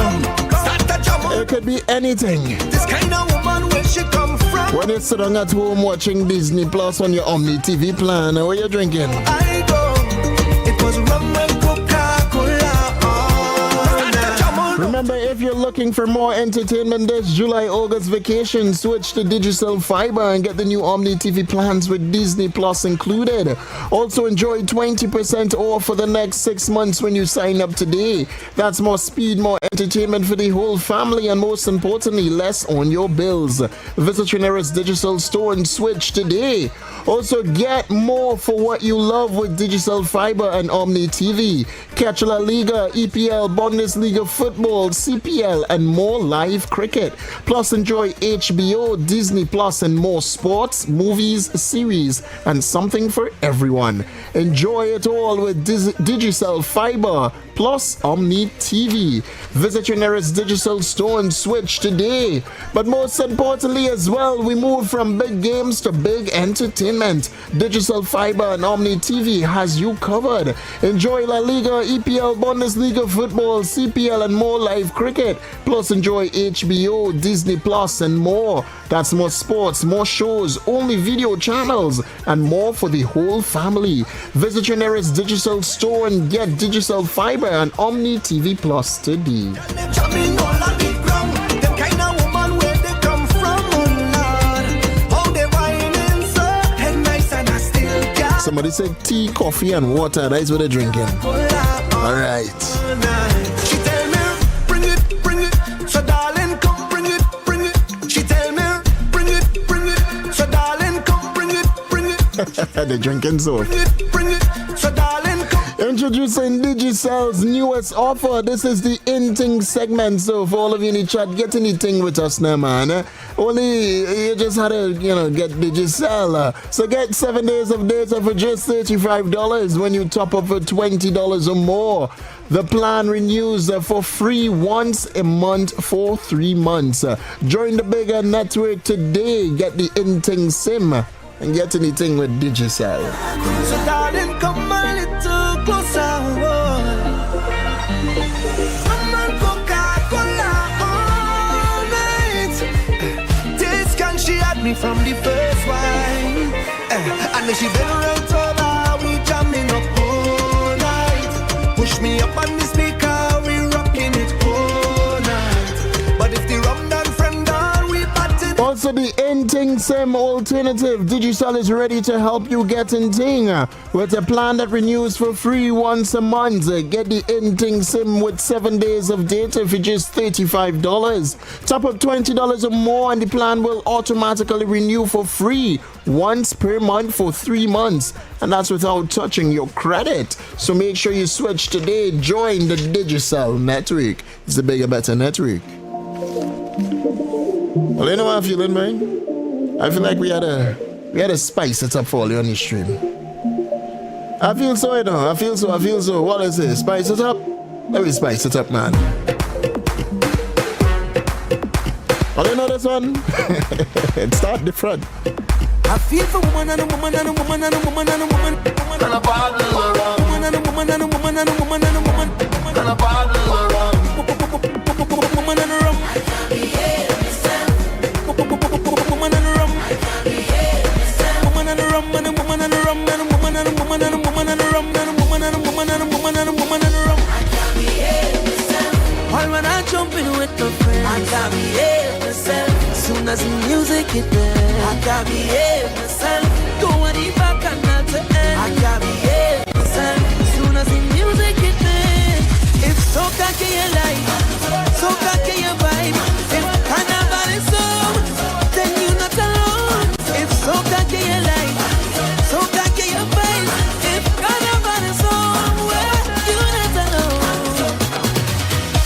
It could be anything. This kind of woman, where she come from. When you sit down at home watching Disney Plus on your Omni TV plan, what are you drinking? I go. It was rum and Coca-Cola all night. Remember, if you're looking for more entertainment this July-August vacation, switch to Digicel Fiber and get the new Omni TV plans with Disney Plus included. Also enjoy 20% off for the next 6 months when you sign up today. That's more speed, more entertainment for the whole family, and most importantly, less on your bills. Visit your nearest Digicel store and switch today. Also, get more for what you love with Digicel Fiber and Omni TV. Catch La Liga, EPL, Bundesliga football, CPL, and more live cricket. Plus, enjoy HBO, Disney Plus, and more sports, movies, series, and something for everyone. Enjoy it all with Digicel Fiber plus Omni TV. Visit your nearest Digicel store and switch today. But most importantly as well, we move from big games to big entertainment. Digicel Fiber and Omni TV has you covered. Enjoy La Liga, EPL, Bundesliga football, CPL, and more live cricket. Plus enjoy HBO, Disney Plus, and more. That's more sports, more shows, only video channels, and more for the whole family. Visit your nearest Digicel store and get Digicel Fiber and Omni TV Plus today. Somebody said tea, coffee, and water. That's what they're drinking. All right. She tell me, bring it. So darling, come bring it. She tell me, bring it. So darling, come bring it. They're drinking so. Bring it. So darling, come. Introducing Digicel's newest offer. This is the in-ting segment. So for all of you in the chat, get anything with us now, man. Only you just had to, get Digicel. So get 7 days of data for just $35 when you top up for $20 or more. The plan renews for free once a month for 3 months. Join the bigger network today. Get the in-thing SIM and get anything with Digicel. So darling, come a little closer. I'm on Coca-Cola all night. This can she had me from the first wine. And then she been right over, we jamming up all night. Push me up on the speaker, we rocking it all night. But if the rum done friend all, we party. Also, the in-thing SIM alternative. Digicel is ready to help you get in-thing with a plan that renews for free once a month. Get the in-thing SIM with 7 days of data for just $35. Top up $20 or more and the plan will automatically renew for free once per month for 3 months. And that's without touching your credit. So make sure you switch today. Join the Digicel network. It's the bigger, better network. Well, you know how I'm feeling, man? I feel like we had a spice it up for you on the stream. I feel so, you know. I feel so. What is it? Spice it up? Let me spice it up, man. Oh, you know this one? It start different. I feel for woman and a woman and a woman and a woman and a woman and a bottle around. Woman and a woman and a woman and a woman and a woman and a bottle around. Woman and a rum. Woman and a rum. Woman and a rum and a woman and a rum and a woman and a woman and a woman and a rum and a woman and a woman and a woman and a woman and a rum. While when I jump in with the friends, I can't behave myself. Soon as the music hit there, I can't behave myself. Go on the back and not to end, I can't behave myself. Soon as the music hit there, if soca can you like, soca can you vibe. If carnival is song, then you not alone. If soca can you like, soca can you vibe. If carnival is song, well, you not alone.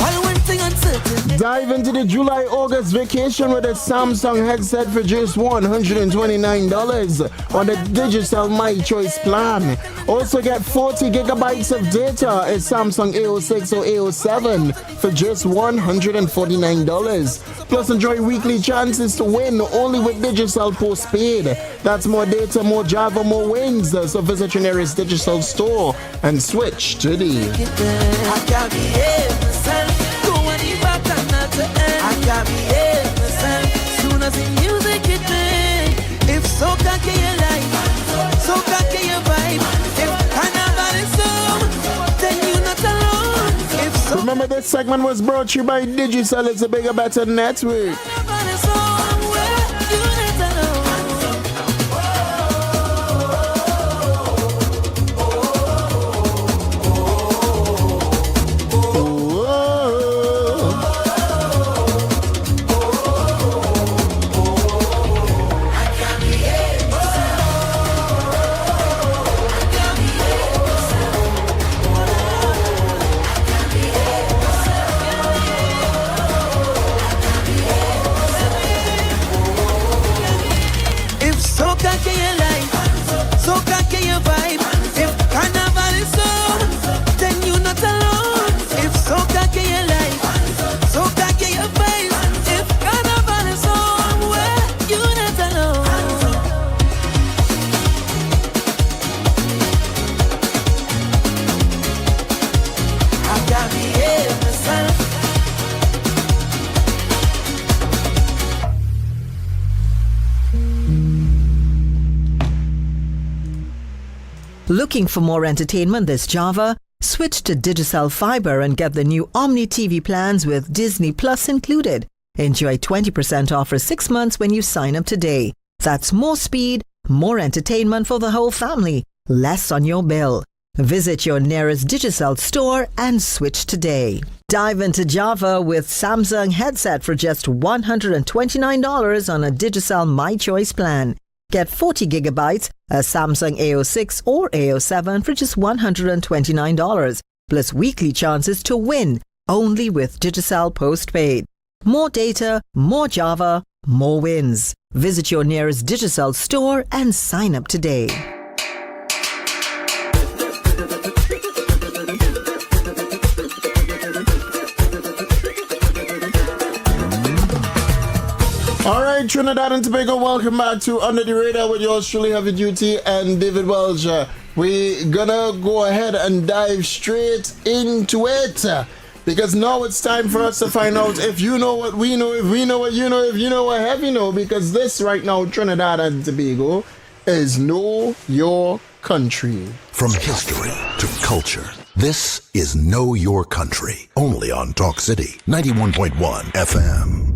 All one thing uncertain. Dive into the July-August vacation with a Samsung headset for just $129 on the Digicel My Choice plan. Also get 40 gigabytes of data, a Samsung A06 or A07 for just $149. Plus enjoy weekly chances to win only with Digicel postpaid. That's more data, more Java, more wins. So visit your nearest Digicel store and switch today. I can't behave myself. Go on the back and not to end. I can't behave myself. Soon as the music hit me. If soca can you like, soca can you vibe. If carnival is song, then you not alone. If soca Remember, this segment was brought to you by Digicel. It's a bigger, better network. is song, well, you not alone. If soca can you like, soca can you vibe. If carnival is song, then you not alone. If soca can you like, soca can you vibe. If carnival is song, well, you not alone. I can't behave myself. Looking for more entertainment this Java? Switch to Digicel Fiber and get the new Omni TV plans with Disney Plus included. Enjoy 20% off for 6 months when you sign up today. That's more speed, more entertainment for the whole family, less on your bill. Visit your nearest Digicel store and switch today. Dive into Java with Samsung headset for just $129 on a Digicel My Choice plan. Get 40 gigabytes, a Samsung A06 or A07 for just $129, plus weekly chances to win, only with Digicel postpaid. More data, more Java, more wins. Visit your nearest Digicel store and sign up today. Trinidad and Tobago, welcome back to Under the Radar with yours truly, Heavy Duty and David Welch. We gonna go ahead and dive straight into it because now it's time for us to find out if you know what we know, if we know what you know, if you know what Heavy know, because this right now, Trinidad and Tobago, is Know Your Country. From history to culture, this is Know Your Country, only on Talk City 91.1 FM.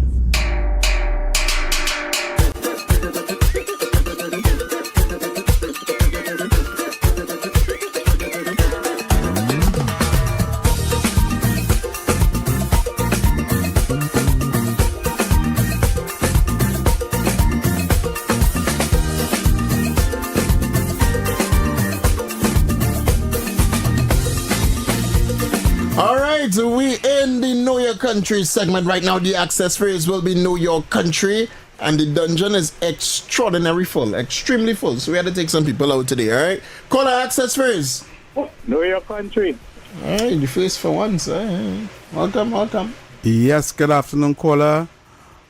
So we in the Know Your Country segment right now. The access phrase will be Know Your Country, and the dungeon is extraordinary full, extremely full. So we had to take some people out today, all right? Call our access phrase. Know Your Country. All right, the face for once. Welcome, welcome. Yes, good afternoon, caller.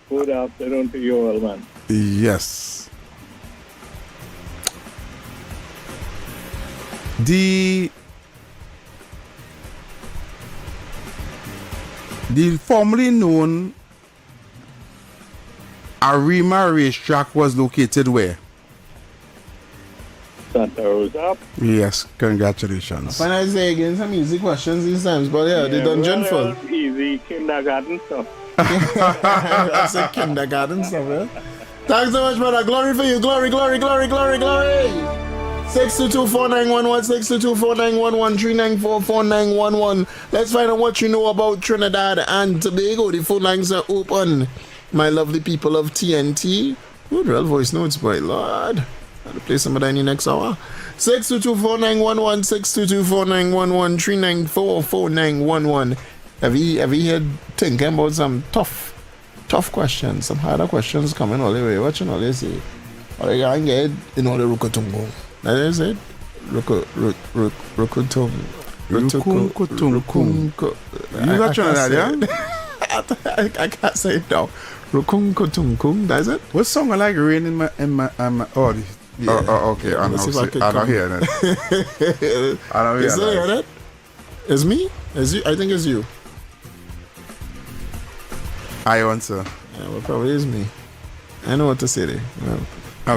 Good afternoon to you all, man. Yes. The formerly known Arima racetrack was located where? Santa Rosa. Yes, congratulations. When I say again, some easy questions these times, but yeah, the dungeon full. Easy kindergarten stuff. That's a kindergarten stuff, yeah? Thanks so much, brother. Glory for you. Glory, glory, glory, glory, glory. 622-4911, 622-4911, 394-4911. Let's find out what you know about Trinidad and Tobago. The phone lines are open. My lovely people of TNT. Good real voice notes, boy. Lord. I'll play some of that in the next hour. 622-4911, 622-4911, 394-4911. Have you heard thinking about some tough questions, some harder questions coming all the way? What you know they say? Or they can't get in all the Rukutungo. That is it. Rukutung. You got Trinidad, yeah? I can't say it now. Rukunkutung. That's it. What song I like rain in my oh, yeah. Okay. I don't hear that. I don't hear that. It's me? It's you? I think it's you. I answer. Yeah, well, probably is me. I know what to say there. Well,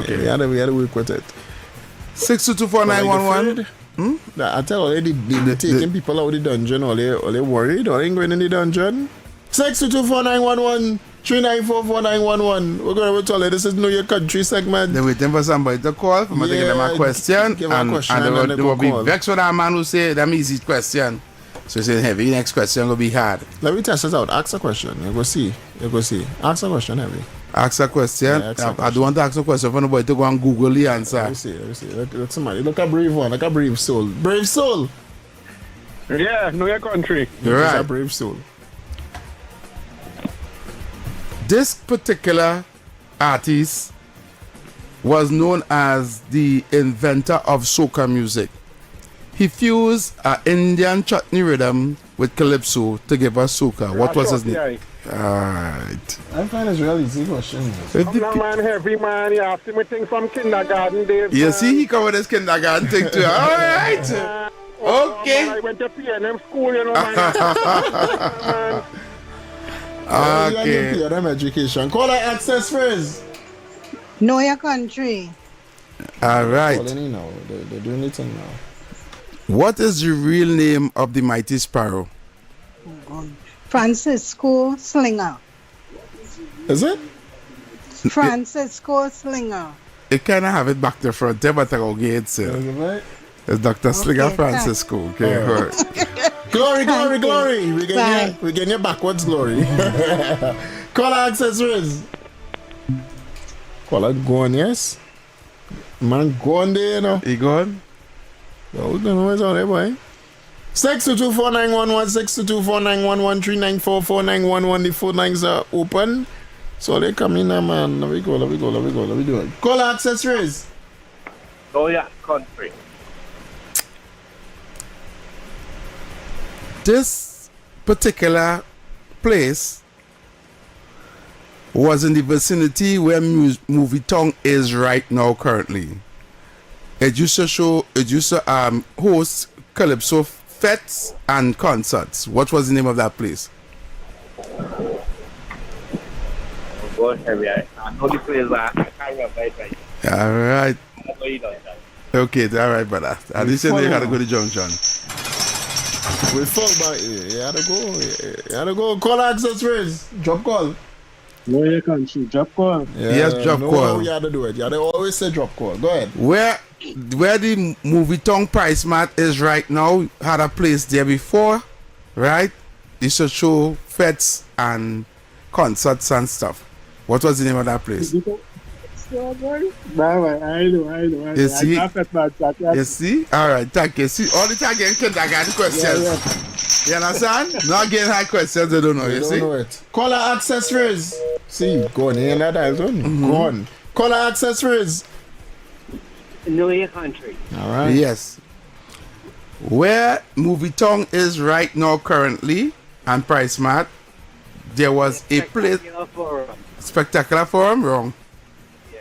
okay. We had to work with it. 622-4911. I tell you, they taking people out of the dungeon, or they worried, or they ain't going in the dungeon. 622-4911, 394-4911. We're going to tell you, this is Know Your Country segment. They're waiting for somebody to call for me to give them a question. Give them a question and they will be vexed with that man who say them easy question. So he said, Heavy, next question will be hard. Let me test this out. Ask a question. You go see. Ask a question, Heavy. Ask a question. I don't want to ask a question for nobody to go and Google the answer. Let me see. Look somebody. Look a brave one. Like a brave soul. Brave soul. Yeah, Know Your Country. You're right. A brave soul. This particular artist was known as the inventor of soca music. He fused an Indian chutney rhythm with calypso to give us soca. What was his name? Alright. I find it's really easy question. Come on, man, Heavy, man. You have to me think from kindergarten days. You see, he covered his kindergarten thing too. Alright. Okay. I went to P&M school, you know, man. Okay. P&M education. Call our access phrase. Know Your Country. Alright. They're doing it now. What is the real name of the mighty sparrow? Francisco Slinger. Is it? Francisco Slinger. You kind of have it back to front there, but I'll get it, sir. It's Dr. Slinger Francisco. Okay, right. Glory. We're getting your backwards glory. Call our accessories. Call her gone, yes? Man, gone there, you know. He gone? Oh, don't know what's on there, boy. 622-4911, 622-4911, 394-4911. The phone lines are open. So they come in, man. Let me go. Let me do it. Call our accessories. Know Your Country. This particular place was in the vicinity where Movie Tongue is right now currently. It used to host Calypso fetes and concerts. What was the name of that place? Go heavy. I know the place, but I can't remember it right. All right. I know you don't. Okay, all right, brother. At least you know you had to go to junction. We full, but you had to go. You had to go. Call access raise. Drop call. No, you can't shoot. Drop call. Yeah, yes, drop call. You had to do it. You had to always say drop call. Go ahead. Where the Movie Tongue price mat is right now, had a place there before, right? It should show fetes and concerts and stuff. What was the name of that place? I know. You see? You see? All right, thank you. See, all the time getting kindergarten questions. Yeah. You understand? Not getting high questions, they don't know. You see? Know it. Caller access raise. See, go on in that dial zone. Go on. Caller access raise. Know your country. All right. Yes. Where Movie Tongue is right now currently and Price Mart, there was a place. Spectacular Forum, wrong. Yeah.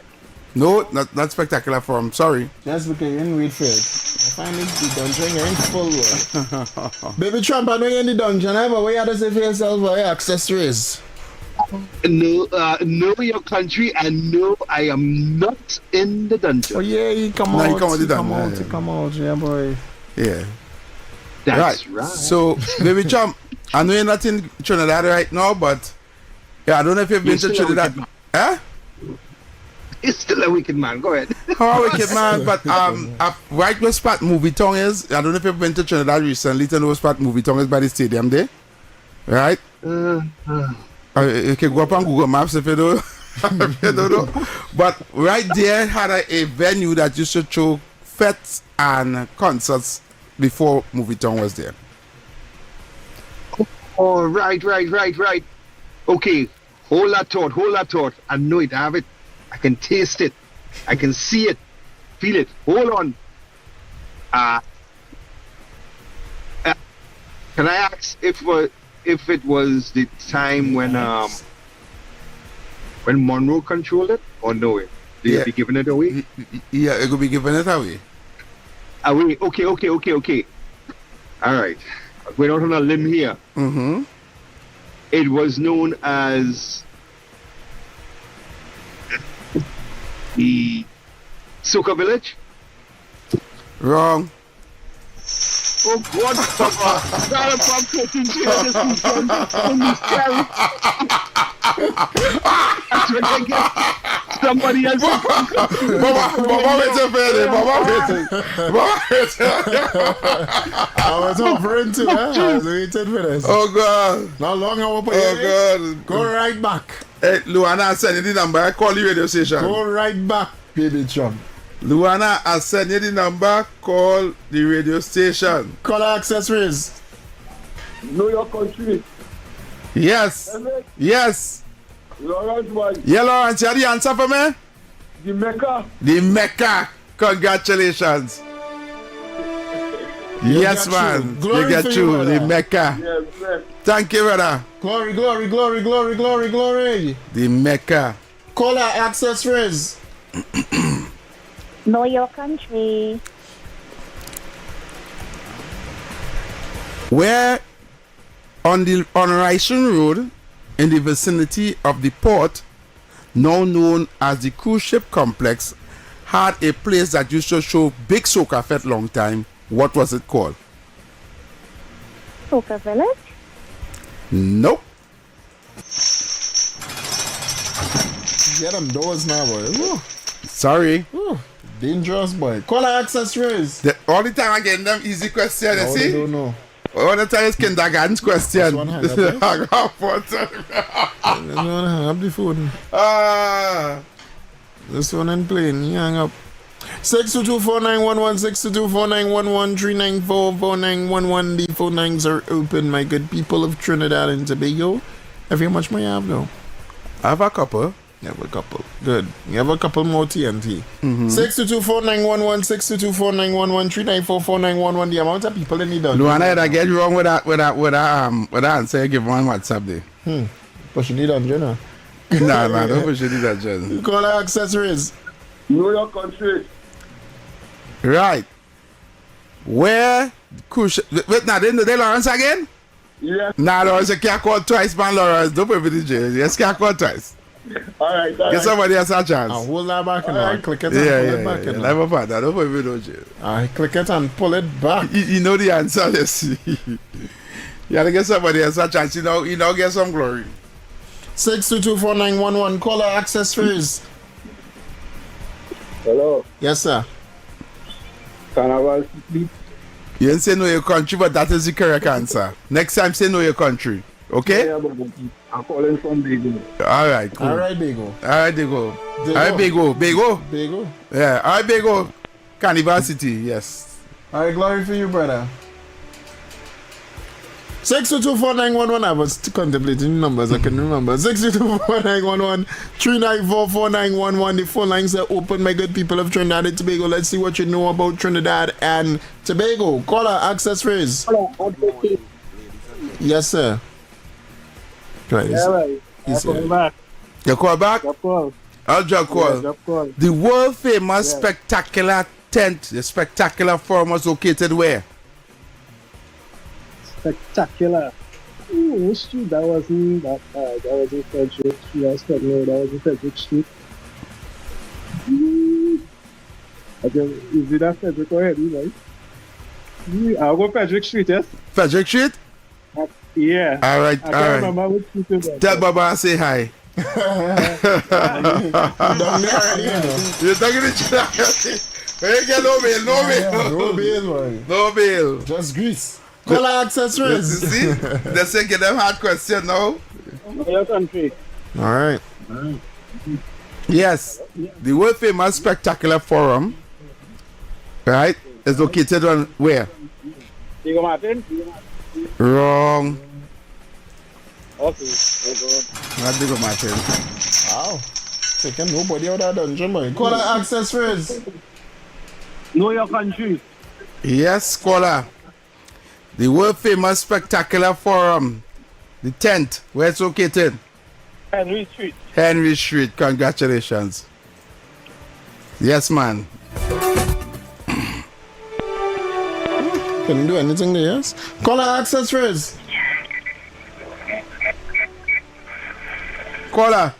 No, not Spectacular Forum. Sorry. Just because you didn't wait for it. I find it the dungeon you're in full world. Baby Trump, I know you're in the dungeon, but what you have to say for yourself about your accessories? Know your country and no, I am not in the dungeon. Oh yeah, you come No, out. you come out the Come dungeon. out, you come out, yeah boy. Yeah. That's right. So, Baby Trump, I know you're not in Trinidad right now, but yeah, I don't know if you've been to Trinidad. Huh? It's still a wicked man. Go ahead. How wicked man, but right where spot Movie Tongue is, I don't know if you've been to Trinidad recently to know where spot Movie Tongue is by the stadium there. Right? You can go up on Google Maps if you don't, if you don't know. But right there had a venue that used to show fetes and concerts before Movie Tongue was there. Oh, right. Okay, hold that thought. I know it, I have it. I can taste it. I can see it. Feel it. Hold on. Can I ask if it was the time when Monroe controlled it, or no way? They be giving it away? Yeah, it could be giving it away. Away. Okay. All right. We're out on a limb here. Mm-hmm. It was known as the Soca Village. Wrong. Oh God! Not from cooking here this weekend in this town. That's what I get. Somebody else. Mama, wait. I was offering to I was waiting for this. Oh God. Not long I will put God. Go right back. Hey, Luana, send you the number. I call the radio station. Go right back, baby Trump. Luana, I send you the number. Call the radio station. Call accessories. Know your country. Yes. Yes. Lawrence, boy. Yeah, Lawrence, you have the answer for me? The Mecca. The Mecca. Congratulations. Yes, man. You get through. The Mecca. Yes. Thank you, brother. Glory. The Mecca. Call our accessories. Know your country. Where on Ryson Road, in the vicinity of the port, now known as the cruise ship complex, had a place that used to show big soca fete long time. What was it called? Soca Village? Nope. Get them doors now, boy. Ooh. Sorry. Ooh. Dangerous, boy. Call our accessories. All the time I get them easy questions, you see? I don't know. All the time it's kindergarten's question. This one hang up, eh? Hang up. This one hang up the phone. This one ain't playing. You hang up. 622-4911, 622-4911, The phone lines are open, my good people of Trinidad and Tobago. How much more you have now? I have a couple. You have a couple. Good. You have a couple more TNT. 622-4911, 622-4911, The amount of people in the dungeon. Luana, I get you wrong with that answer you give on WhatsApp there. But you need dungeon, huh? Nah, don't push it in that, John. Caller accessories. Know your country. Right. Where crucial? Wait, now they Lawrence again? Yes. Nah, Lawrence, you can't call twice, man. Lawrence, don't put me in jail. Yes, can't call twice. All right. Get somebody else a chance. I'll hold that back and I'll click it and Yeah, pull yeah, it back. yeah. And Never mind. Don't put me in jail. I click it and pull it back. You know the answer. Let's see. You gotta get somebody else a chance. You know, get some glory. 6224911. Caller accessories. Hello. Yes, sir. Carnival. You didn't say know your country, but that is the correct answer. Next time, say know your country. Okay? Yeah, I'm calling from Bego. All right, cool. All right, Bego. All right, Bego. All right, Bego. Bego. Bego. Yeah, all right, Bego. Carnival City, yes. All right, glory for you, brother. 6224911. I was contemplating numbers. I can remember. 6224911. 3944911. The phone lines are open, my good people of Trinidad and Tobago. Let's see what you know about Trinidad and Tobago. Caller, access phrase. Yes, sir. Right. Yes, sir. You call back? I'll just call. call. The world famous spectacular tent, the spectacular forum was located where? Spectacular. Ooh, street that wasn't that bad. That was in Frederick. That was in Frederick Street. Is it that Frederick already, right? I'll go Frederick Street, yes? Frederick Street? Yeah. All right, I can't remember which street it was. Tell Baba I say hi. You're talking to China. You get no bail, no bail. No bail, man. No bail. Just grease. Caller accessories. You see? They say get them hard question now. Your country. All right. Yes. The world famous spectacular forum, right, is located on where? Diego Martin? Wrong. Okay. Not Diego Martin. Wow. Taking nobody out of dungeon, man. Caller accessories. Know your country. Yes, caller. The world famous spectacular forum, the tent, where it's located? Henry Street. Henry Street. Congratulations. Yes, man. Couldn't do anything there, yes? Caller access phrase. Caller.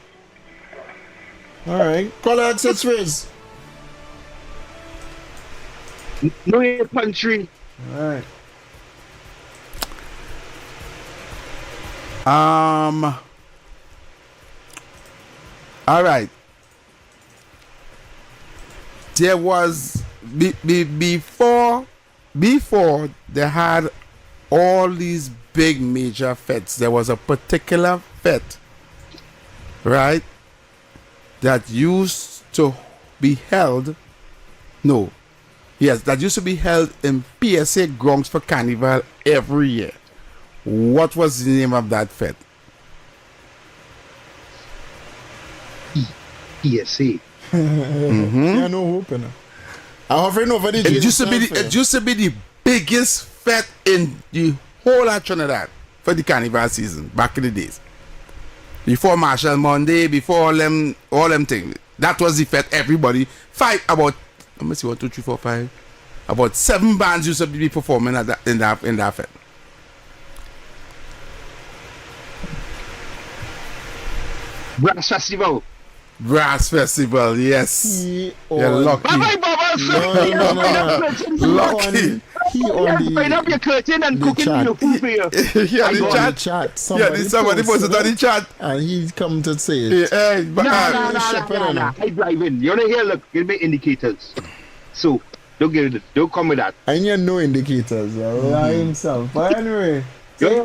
All right. Caller access phrase. Know your country. All right. All right. There was before they had all these big major fetes. There was a particular fete, right, that used to be held. No, yes, that used to be held in PSA grounds for Carnival every year. What was the name of that fete? PSA. Yeah, no hope in it. I'm afraid nobody. It used to be the biggest fete in the whole of Trinidad for the Carnival season back in the days. Before Marshall Monday, before all them things. That was the fete. Everybody let me see, 1, 2, 3, 4, 5. About 7 bands used to be performing at in that fete. Brass Festival. Brass Festival, yes. You're lucky. Bye-bye, Baba. Lucky. Find up your curtain and cooking your food for you. Yeah, the chat. Somebody posted on the chat. And he's come to say it. Nah. I drive in. You wanna hear? Look, give me indicators. So don't come with that. And you know indicators. Lie himself. But anyway. All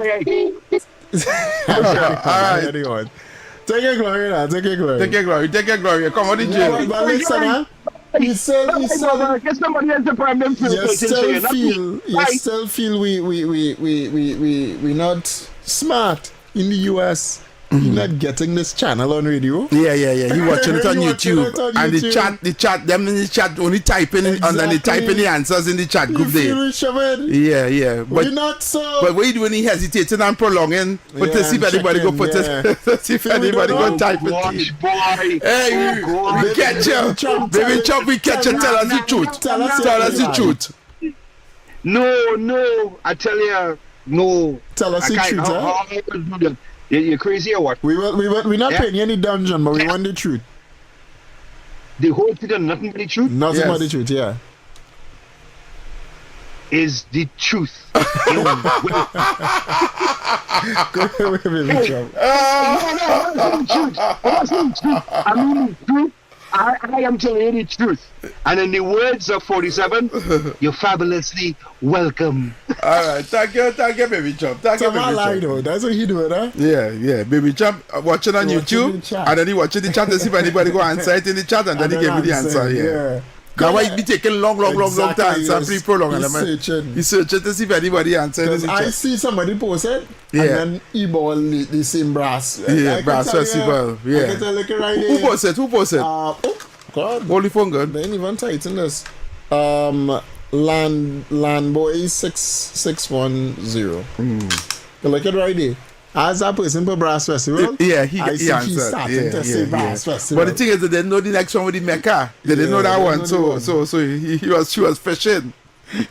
right. Take your glory now. Take your glory. Come on, the jail. But listen, man. You still feel we not smart in the US He's not getting this channel on radio. Yeah. He watching it on He watching YouTube. it on And YouTube. the chat, them in the chat only typing and then they typing the answers in the chat group You there. feel me, Shabbat? Yeah. But We're not so. But what you doing? He hesitating and prolonging. But Yeah, to see if and anybody go checking, put yeah. it. To see if Feel we anybody don't go know. type it. Watch, boy. Hey, we catch you. Baby Chop, we catch you. Tell us the truth. Tell us the the truth. No, I tell you, no. Tell us the I can't- truth, how- huh? how I will do that? You're crazy or what? We're not Yeah. paying any dungeon, but we want the truth. The whole thing and nothing but the truth Nothing but the truth, yeah. is the truth. Go ahead, baby Chop. I mean the truth. I am telling you the truth. And in the words of 47, you're fabulously welcome. All right, thank you, Baby Chop. Thank you, Tell my Baby lie Chop. though. That's what he doing, huh? Yeah. Baby Chop watching on Watching YouTube, the chat. and then he watching the chat to see if anybody go answer it in the chat, and then he give you the answer. Yeah. That's why it be taking long to Exactly, answer. yes. Pretty prolonged. He's searching. He's searching to see if anybody answered in Because the I chat. see somebody post it, Yeah. and then he ball the same brass. Yeah, I Brass can tell Festival. You, Yeah. I can tell you right Who there. posted? Oh, God. Holy phone gun. They ain't even tighten this. Land boy 6610. You look at right there. As a person for Brass Festival, Yeah, I he see answered. he's starting to say Brass Festival. But the thing is, they didn't know the next one with the Mecca. They didn't know that they one. didn't know the So she was fishing.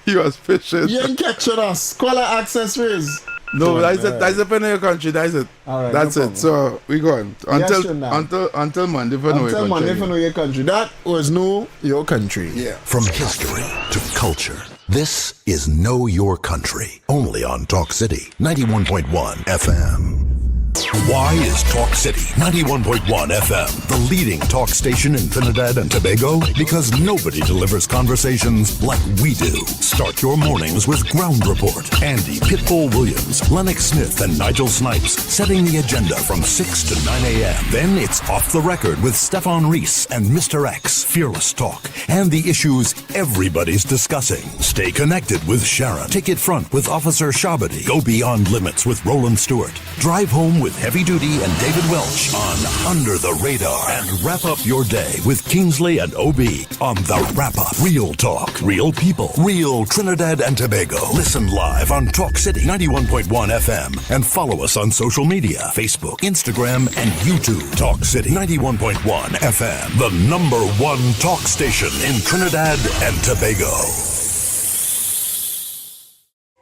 He was fishing. You ain't catching us. Call our accessories. No, that's the pen of your country. That's it. All right, That's no it. So we go on Yes, Trinidad. until Monday for know your Until Monday country. for know your country. That was Know Your Country. Yeah. From history to culture, this is Know Your Country, only on Talk City 91.1 FM. Why is Talk City 91.1 FM the leading talk station in Trinidad and Tobago? Because nobody delivers conversations like we do. Start your mornings with Ground Report. Andy Pitbull Williams, Lennox Smith, and Nigel Snipes setting the agenda from 6 to 9 a.m. Then it's Off the Record with Stefan Reese and Mr. X, Fearless Talk, and the issues everybody's discussing. Stay connected with Sharon. Take it front with Officer Shabadi. Go beyond limits with Roland Stewart. Drive home with Heavy Duty and David Welch on Under the Radar. And wrap up your day with Kingsley and OB on The Wrap Up. Real talk, real people, real Trinidad and Tobago. Listen live on Talk City 91.1 FM and follow us on social media, Facebook, Instagram, and YouTube. Talk City 91.1 FM, the #1 talk station in Trinidad and Tobago.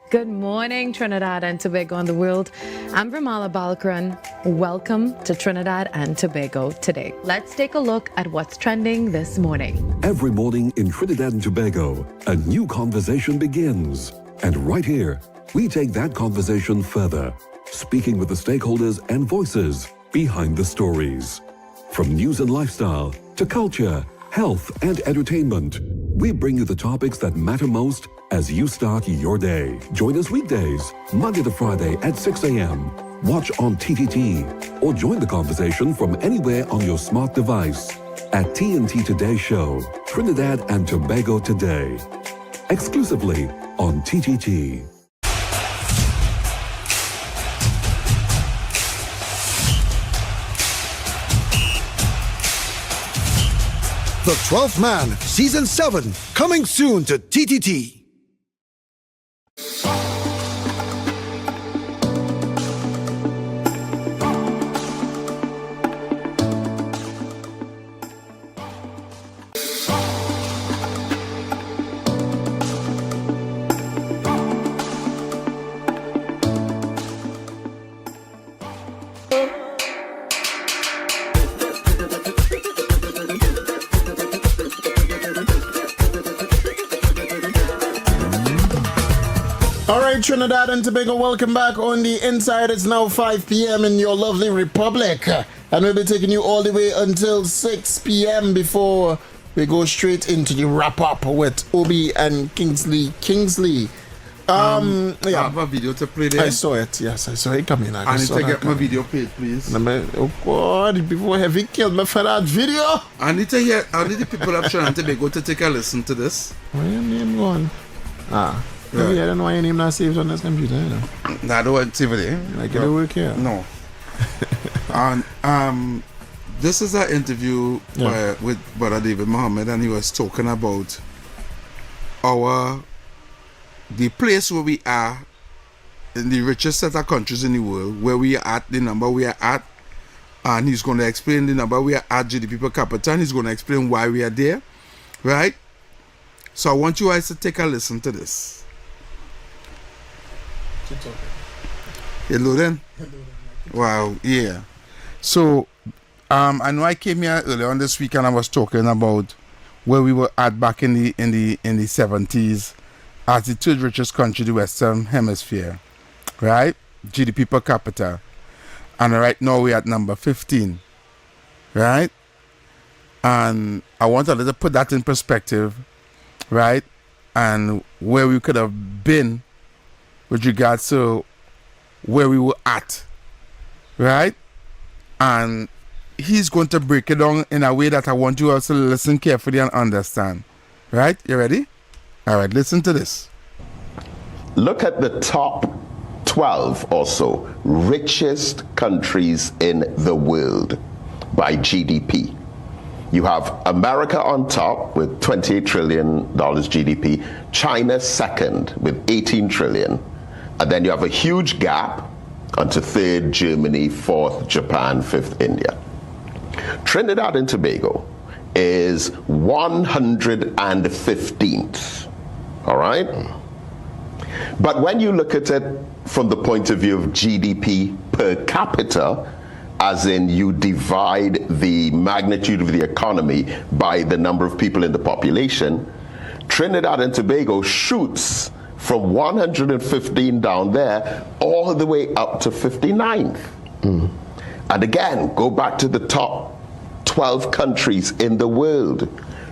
Good morning, Trinidad and Tobago and the world. I'm Vermala Balkaran. Welcome to Trinidad and Tobago today. Let's take a look at what's trending this morning. Every morning in Trinidad and Tobago, a new conversation begins. And right here, we take that conversation further, speaking with the stakeholders and voices behind the stories. From news and lifestyle to culture, health, and entertainment, we bring you the topics that matter most as you start your day. Join us weekdays, Monday to Friday at 6 a.m. Watch on TTT or join the conversation from anywhere on your smart device at TNT Today Show, Trinidad and Tobago Today. Exclusively on TTT. The 12th Man, Season 7, coming soon to TTT. All right, Trinidad and Tobago, welcome back on the Inside. It's now 5 p.m. in your lovely republic. And we'll be taking you all the way until 6 p.m. before we go straight into the wrap-up with Obi and Kingsley. I have a video to play there. I saw it, yes. I saw it coming. I need to get my video played, please. Oh, God, before Heavy killed me for that video. I need the people of Trinidad and Tobago to take a listen to this. Where your name going? Maybe I don't know why your name not saved on this computer, you know. Nah, I don't want to save it there. Like it work here. No. And this is an interview with Brother David Mohammed, and he was talking about the place where we are in the richest set of countries in the world, where we are at, the number we are at, and he's going to explain the number we are at, GDP per capita, and he's going to explain why we are there, right? So I want you guys to take a listen to this. Hello then. Wow, yeah. So I know I came here earlier on this week and I was talking about where we were at back in the 70s as the third richest country in the Western Hemisphere, right? GDP per capita. And right now we're at number 15, right? And I want to put that in perspective, right? And where we could have been with regards to where we were at, right? And he's going to break it down in a way that I want you also to listen carefully and understand, right? You ready? All right, listen to this. Look at the top 12 or so richest countries in the world by GDP. You have America on top with $28 trillion GDP, China second with 18 trillion, and then you have a huge gap onto third Germany, fourth Japan, fifth India. Trinidad and Tobago is 115th, all right? But when you look at it from the point of view of GDP per capita, as in you divide the magnitude of the economy by the number of people in the population, Trinidad and Tobago shoots from 115 down there all the way up to 59th. And again, go back to the top 12 countries in the world.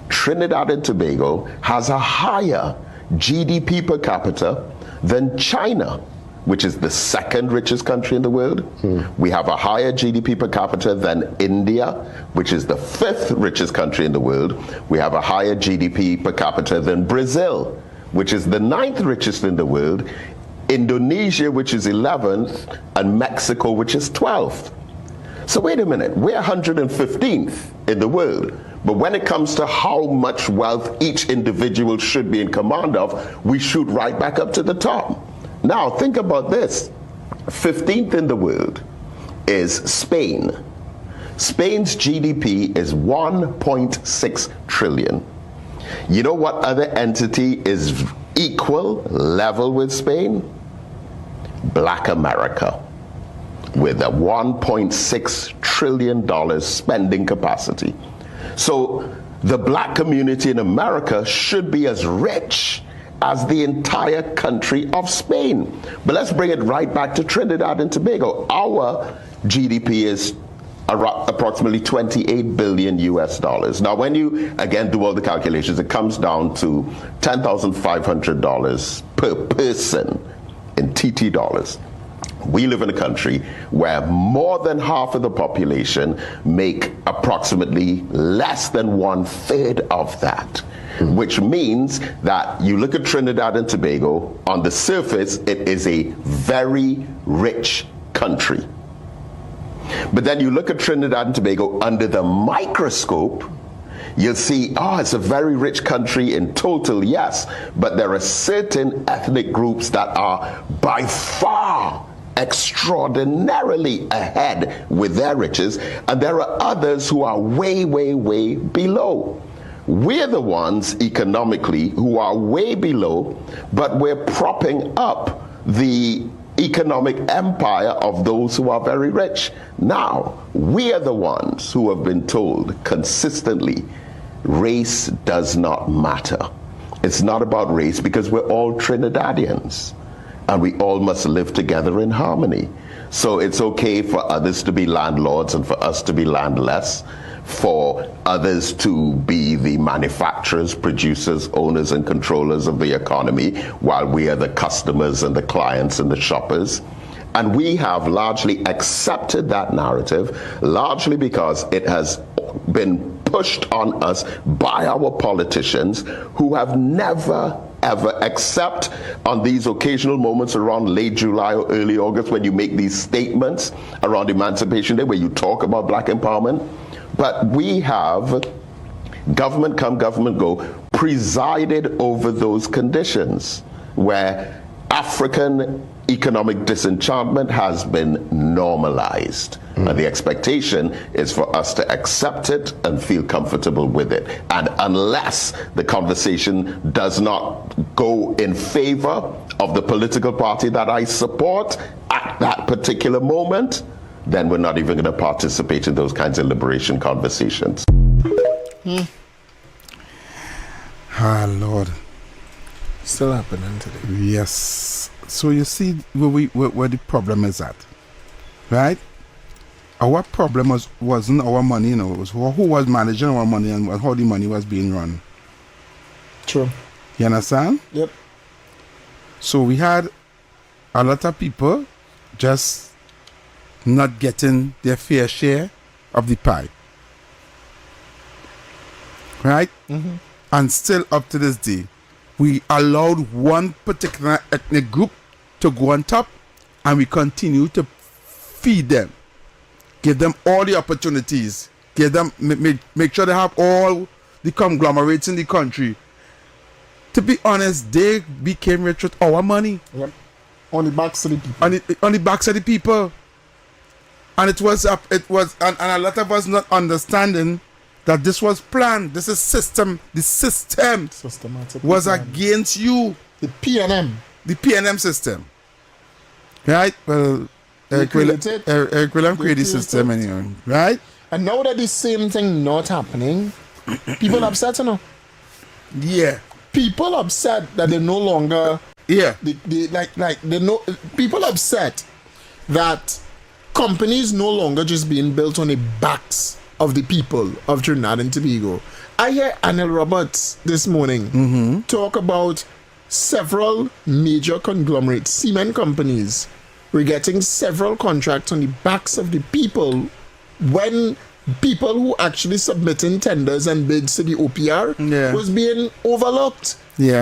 Trinidad and Tobago has a higher GDP per capita than China, which is the second richest country in the world. We have a higher GDP per capita than India, which is the fifth richest country in the world. We have a higher GDP per capita than Brazil, which is the ninth richest in the world, Indonesia, which is 11th, and Mexico, which is 12th. So wait a minute, we're 115th in the world, but when it comes to how much wealth each individual should be in command of, we shoot right back up to the top. Now think about this, 15th in the world is Spain. Spain's GDP is 1.6 trillion. You know what other entity is equal, level with Spain? Black America, with a $1.6 trillion spending capacity. So the black community in America should be as rich as the entire country of Spain. But let's bring it right back to Trinidad and Tobago. Our GDP is approximately 28 billion US dollars. Now, when you again do all the calculations, it comes down to $10,500 per person in TT dollars. We live in a country where more than half of the population make approximately less than 1/3 of that, which means that you look at Trinidad and Tobago, on the surface, it is a very rich country. But then you look at Trinidad and Tobago under the microscope, you'll see, oh, it's a very rich country in total, yes, but there are certain ethnic groups that are by far extraordinarily ahead with their riches, and there are others who are way, way, way below. We're the ones economically who are way below, but we're propping up the economic empire of those who are very rich. Now, we are the ones who have been told consistently, race does not matter. It's not about race because we're all Trinidadians and we all must live together in harmony. So it's okay for others to be landlords and for us to be landless, for others to be the manufacturers, producers, owners, and controllers of the economy, while we are the customers and the clients and the shoppers. And we have largely accepted that narrative, largely because it has been pushed on us by our politicians who have never, ever, except on these occasional moments around late July or early August when you make these statements around Emancipation Day, where you talk about black empowerment. But we have government come, government go, presided over those conditions where African economic disenchantment has been normalized. And the expectation is for us to accept it and feel comfortable with it. And unless the conversation does not go in favor of the political party that I support at that particular moment, then we're not even going to participate in those kinds of liberation conversations. Ah, Lord. Still happening today. Yes. So you see where the problem is at, right? Our problem wasn't our money, it was who was managing our money and how the money was being run. True. You understand? Yep. So we had a lot of people just not getting their fair share of the pie. Right? Mm-hmm. And still up to this day, we allowed one particular ethnic group to go on top, and we continue to feed them, give them all the opportunities, give them make sure they have all the conglomerates in the country. To be honest, they became rich with our money. Yep. On the backs of the people. On the backs of the people. And and a lot of us not understanding that this was planned. This is system. The system was plan. against you. The PNM. The PNM system. Right? Well, Eric William created the system anyway. Right? And now that the same thing not happening, people upset, you know? Yeah. People upset that they no longer... Yeah. People upset that companies no longer just being built on the backs of the people of Trinidad and Tobago. I hear Anil Roberts this morning talk about several major conglomerates, cement companies, were getting several contracts on the backs of the people when people who actually submitting tenders and bids to the OPR was being overlooked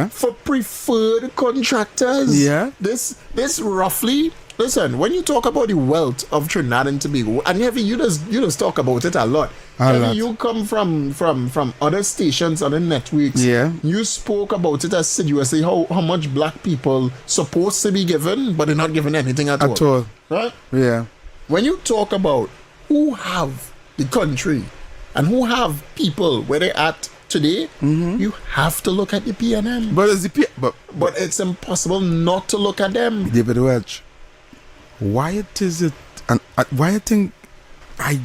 for preferred contractors. Yeah. This roughly... Listen, when you talk about the wealth of Trinidad and Tobago, and Heavy, you just talk about it a lot. Heavy, you come from other stations, other networks. Yeah. You spoke about it assiduously, how much black people supposed to be given, but they're not given anything at all. Right? Yeah. When you talk about who have the country and who have people where they're at today, you have to look at the PNM. But it's impossible not to look at them. David Welch, why is it, and why I think I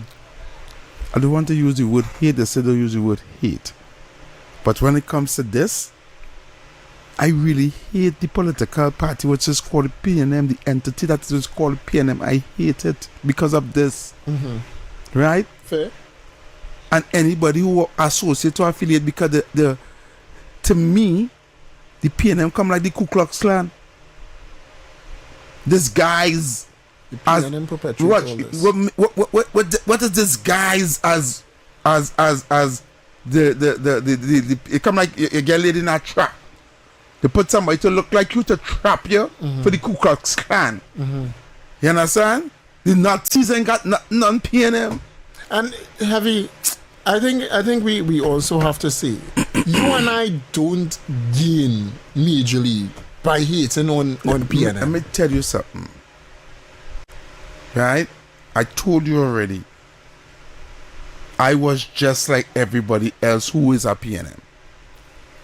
don't want to use the word hate, they say don't use the word hate. But when it comes to this, I really hate the political party which is called PNM, the entity that is called PNM. I hate it because of this. Right? Fair. And anybody who associate or affiliate, because to me, the PNM come like the Ku Klux Klan. This guy's the PNM perpetuates all this. What is this guys as the it come like you get laid in a trap. They put somebody to look like you to trap you for the Ku Klux Klan. You understand? The Nazis ain't got none PNM. And Heavy, I think we also have to say, you and I don't gain majorly by hating on PNM. Let me tell you something. Right? I told you already. I was just like everybody else who is a PNM.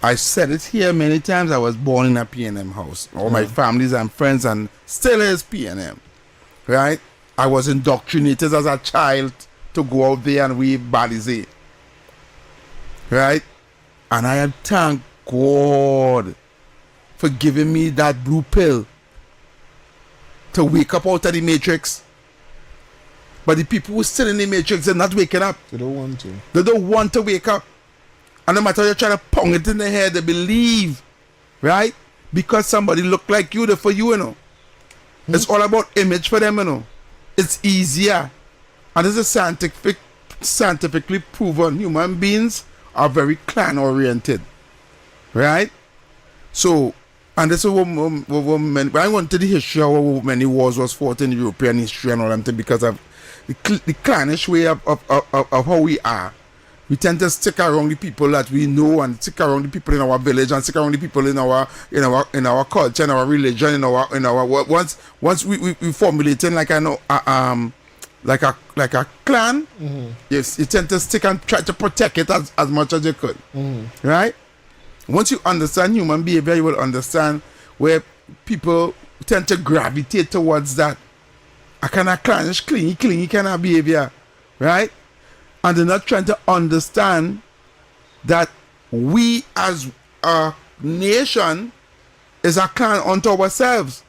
I said it here many times. I was born in a PNM house. All my families and friends and still is PNM. Right? I was indoctrinated as a child to go out there and wave Balize. Right? And I thank God for giving me that blue pill to wake up out of the matrix. But the people who are still in the matrix, they're not waking up. They don't want to. They don't want to wake up. And no matter how you try to pound it in their head, they believe. Right? Because somebody look like you, they're for you, you know. It's all about image for them, you know. It's easier. And this is scientifically proven. Human beings are very clan-oriented. Right? So, and this is what men. When I went to the history of how many wars was fought in European history and all that thing, because of the clannish way of how we are. We tend to stick around the people that we know, and stick around the people in our village, and stick around the people in our culture, in our religion, in our once we formulating like I know like a clan. Yes, you tend to stick and try to protect it as much as you could. Right? Once you understand human behavior, you will understand where people tend to gravitate towards that a kind of clannish, clingy kind of behavior, right? And they're not trying to understand that we as a nation is a clan unto ourselves,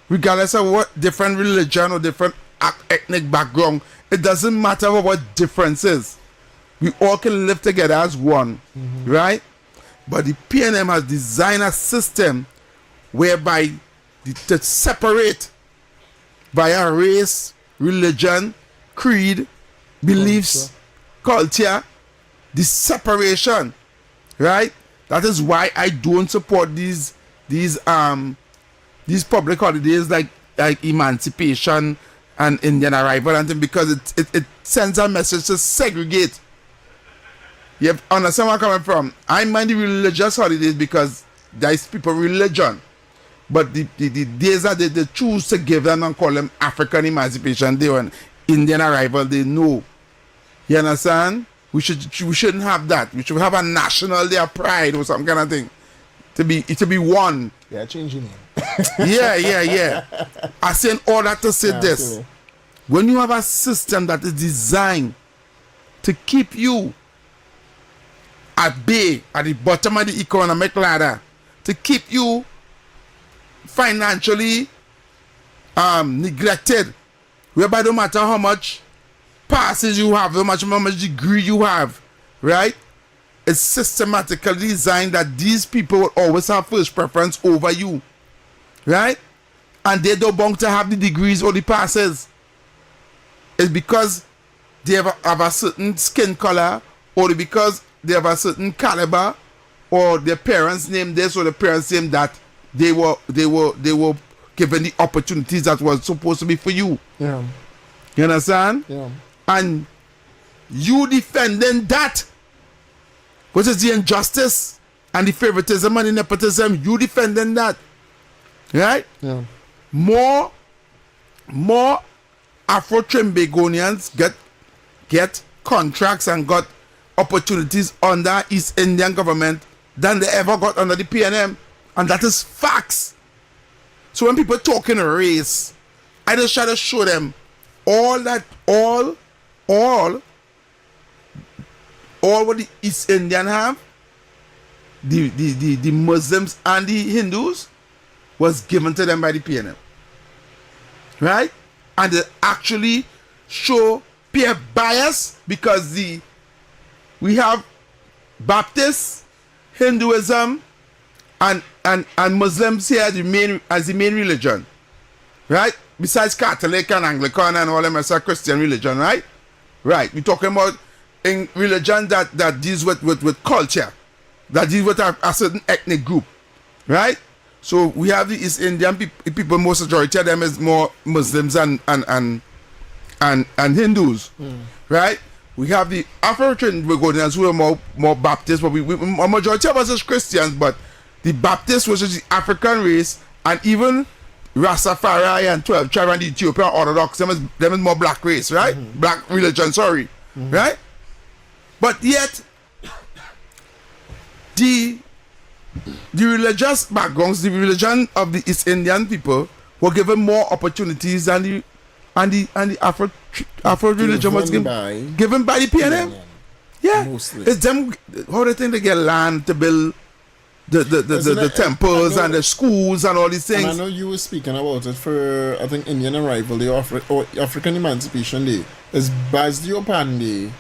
regardless of what different religion or different ethnic background. It doesn't matter what differences. We all can live together as one, right? But the PNM has designed a system whereby to separate via race, religion, creed, beliefs, culture, the separation, right? That is why I don't support these public holidays like emancipation and Indian arrival and things, because it sends a message to segregate. You understand where I'm coming from? I mind the religious holidays because there's people religion, but the days that they choose to give them and call them African Emancipation Day and Indian arrival, they know. You understand? We shouldn't have that. We should have a national day of pride or some kind of thing. To be one. Yeah, changing name. yeah. I say in order to say this. Absolutely. When you have a system that is designed to keep you at bay, at the bottom of the economic ladder, to keep you financially neglected, whereby no matter how much passes you have, how much degree you have, right? It's systematically designed that these people will always have first preference over you, right? And they don't want to have the degrees or the passes. It's because they have a certain skin color, or because they have a certain caliber, or their parents named this or the parents named that. They were given the opportunities that was supposed to be for you. Yeah. You understand? Yeah. And you defending that, which is the injustice and the favoritism and the nepotism, you defending that, right? Yeah. More Afro-Trimbagonians get contracts and got opportunities under East Indian government than they ever got under the PNM, and that is facts. So when people talking race, I just try to show them all what the East Indian have, the Muslims and the Hindus, was given to them by the PNM, right? And they actually show peer bias because we have Baptists, Hinduism, and Muslims here as the main religion, right? Besides Catholic and Anglican and all them as a Christian religion, right? Right. We're talking about in religion that deals with culture, that deals with a certain ethnic group, right? So we have the East Indian people, most majority of them is more Muslims and Hindus, right? We have the Afro-Trinidadians who are more Baptist, but a majority of us is Christians, but the Baptist, which is the African race, and even Rastafari and 12 tribe and the Ethiopian Orthodox, them is more black race, right? Black religion, sorry, right? But yet, the religious backgrounds, the religion of the East Indian people were given more opportunities than the Afro religion was given by the PNM. Yeah, mostly. It's them. How they think they get land to build the temples and the schools and all these things. And I know you were speaking about it for, I think, Indian Arrival Day or African Emancipation Day. Is Basdio Pandey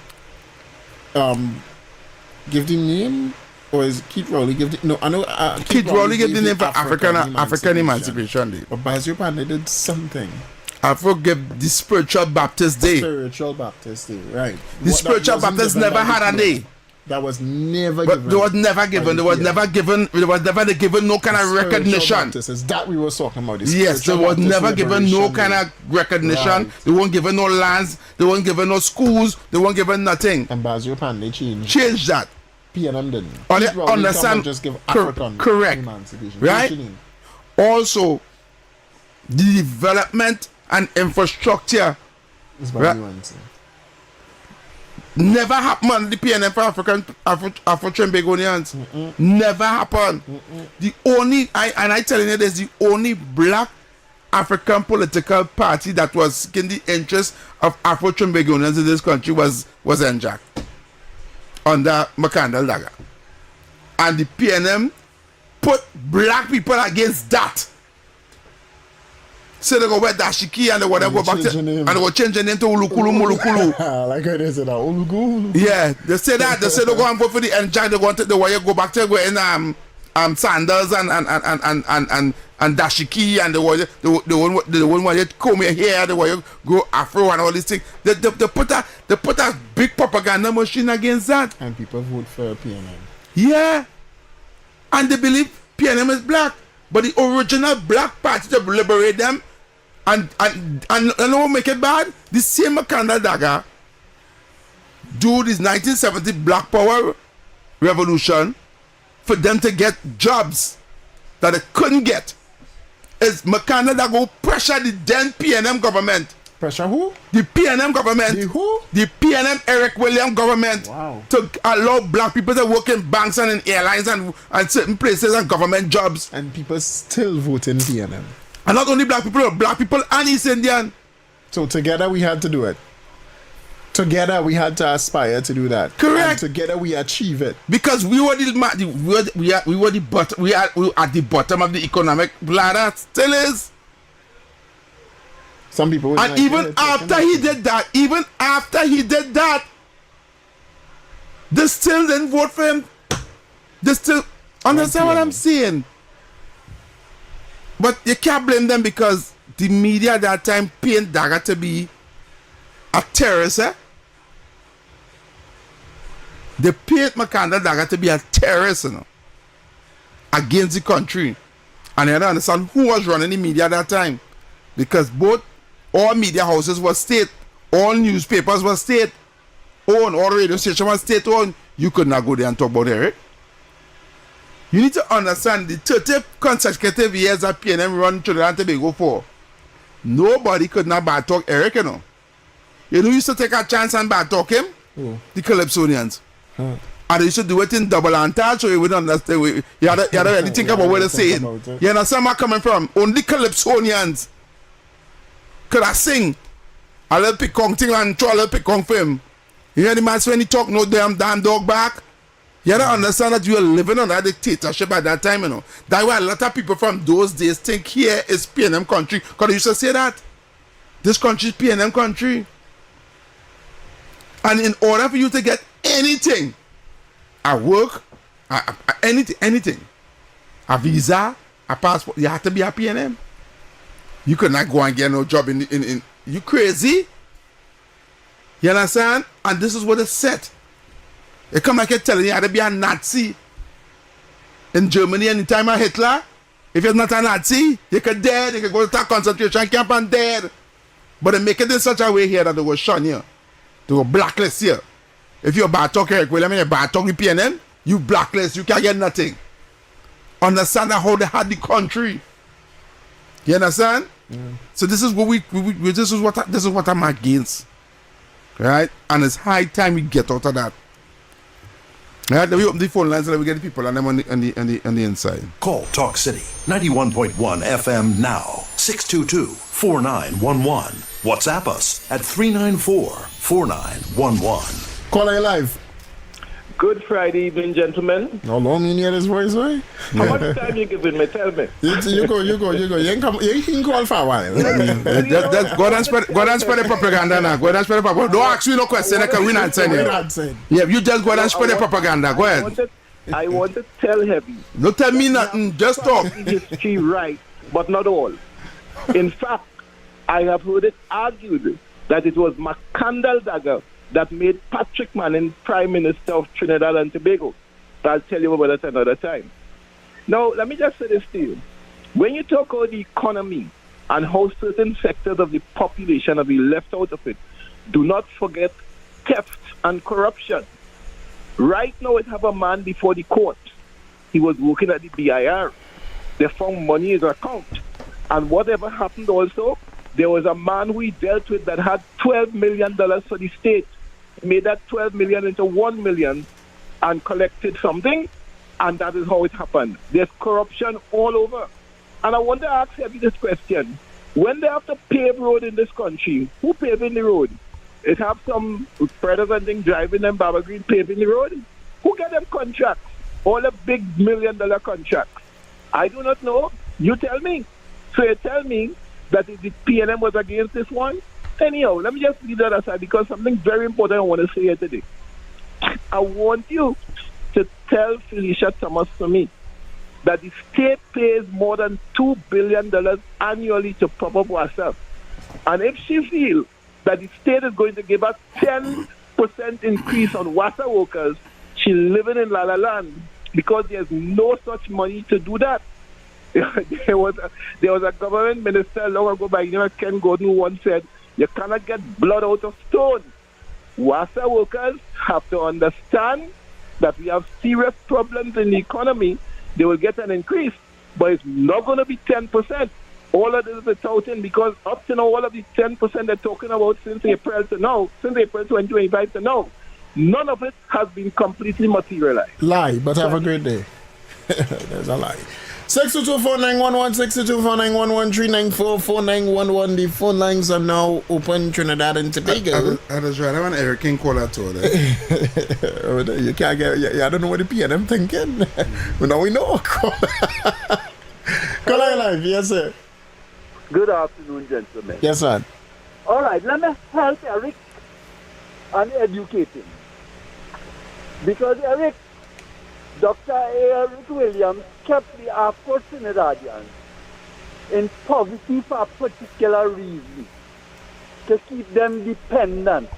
give the name, or is Keith Rowley give the... No, I know Keith Rowley gave the name for African Emancipation Day. But Basdio Pandey did something. I forgive the Spiritual Baptist Day. Spiritual Baptist Day, right. The Spiritual Baptist never had a day. That was never but given. there was never given. There was never given. There was never given no kind of recognition. Is that we were talking about? Yes, there was never given no kind of recognition. Right. They weren't given no lands. They weren't given no schools. They weren't given nothing. And Bazio Pan, they changed. Change that. PNM didn't. Or they Pete Rowley understand. come and just give African Correct. emancipation. Right. Also, the development and infrastructure. Right. Never happened the PNM for Afro-Trinbagonians. Never happened. The only, I telling you this, the only black African political party that was seeking the interest of Afro-Trinbagonians in this country was NJAC under Makandal Daga. And the PNM put black people against that. So they go wear dashiki and they go back to, and they go change the name to Ulukulu Mulukulu. Like I said, Ulukulu. Yeah, they say that. They say they go and vote for the NJAC. They want to the way go back to go in sandals and dashiki and the one where you comb your hair, the way you go afro and all these things. They put a big propaganda machine against that. And people vote for PNM. Yeah, and they believe PNM is black, but the original black party to liberate them. And don't make it bad. The same Makanda Daga do this 1970 Black Power revolution for them to get jobs that they couldn't get. Is Makanda Daga pressure the then PNM government. Pressure who? The PNM government. The who? The PNM Eric William government. Wow. To allow black people to work in banks and in airlines and certain places and government jobs. And people still vote in PNM. And not only black people and East Indian. So together we had to do it. Together we had to aspire to do that. Correct. And together we achieve it. Because we were at the bottom of the economic ladder. Still is. Some people. And even after he did that, they still didn't vote for him. They still understand what I'm saying. But you can't blame them because the media at that time paint Daga to be a terrorist. They paint Makanda Daga to be a terrorist, against the country. And you don't understand who was running the media at that time. Because all media houses were state, all newspapers were state owned, all radio stations were state owned. You could not go there and talk about Eric. You need to understand the 30 consecutive years that PNM run Trinidad and Tobago for. Nobody could not bad talk Eric, You know who used to take a chance and bad talk him? The Calypsonians. And they used to do it in double entendre so you would understand. You had to really think about what they're saying. You understand where I'm coming from? Only Calypsonians could I sing a little pickong thing and throw a little pickong for him. You hear the man when he talk no damn dog back? You don't understand that you are living on that dictatorship at that time, That's why a lot of people from those days think here is PNM country. Because they used to say that. This country is PNM country. And in order for you to get anything, a work, anything, a visa, a passport, you have to be a PNM. You could not go and get no job in you crazy? You understand? And this is what it's set. They come like telling you how to be a Nazi in Germany and in the time of Hitler. If you're not a Nazi, you could dead, you could go to a concentration camp and dead. But they make it in such a way here that they will shun you. They will blacklist you. If you're bad talk Eric William and you're bad talk with PNM, you blacklist, you can't get nothing. Understand how they had the country. You understand? So this is what this is what I'm against. Right? And it's high time we get out of that. Right, we open the phone lines and we get the people and them on the inside. Call Talk City 91.1 FM now 622-4911. WhatsApp us at 394-4911. Call I live. Good Friday evening, gentlemen. How long you hear this voice, right? How much time you giving me? Tell me. You go. You can call for a while. Just go and spread the propaganda now. Go and spread the propaganda. Don't ask me no question. Because we're not saying it. Yeah, you just go and spread the propaganda. Go ahead. I want to tell Heavy. Don't tell me nothing. Just talk. History right, but not all. In fact, I have heard it argued that it was Makandal Daga that made Patrick Manning Prime Minister of Trinidad and Tobago. I'll tell you about that another time. Now, let me just say this to you. When you talk about the economy and how certain sectors of the population have been left out of it, do not forget theft and corruption. Right now, we have a man before the court. He was working at the BIR. They found money in his account. And whatever happened also, there was a man who he dealt with that had $12 million for the state. He made that $12 million into $1 million and collected something, and that is how it happened. There's corruption all over. And I want to ask you this question. When they have to pave road in this country, who paving the road? It have some spreaders and things driving them, Baba Green paving the road? Who get them contracts? All the big $1 million contracts. I do not know. You tell me. So you tell me that if the PNM was against this one? Anyhow, let me just leave that aside because something very important I want to say here today. I want you to tell Felicia Thomas for me that the state pays more than $2 billion annually to prop up herself. And if she feels that the state is going to give us 10% increase on water workers, she's living in La La Land because there's no such money to do that. There was a government minister long ago by the name of Ken Gordon who once said, you cannot get blood out of stone. WASA workers have to understand that we have serious problems in the economy. They will get an increase, but it's not going to be 10%. All of this is touting because up to now, all of the 10% they're talking about since April 2025 to now, none of it has been completely materialized. Lie, but have a great day. There's a lie. 622-4911, 622-4911, the phone lines are now open. Trinidad and Tobago. I just read when Eric King called out to her. You can't get, I don't know what the PNM thinking. But now we know. Call live, yes, sir. Good afternoon, gentlemen. Yes, sir. All right, let me help Eric and educate him. Because Dr. Eric Williams kept the Afro-Trinidadians in poverty for a particular reason, to keep them dependent.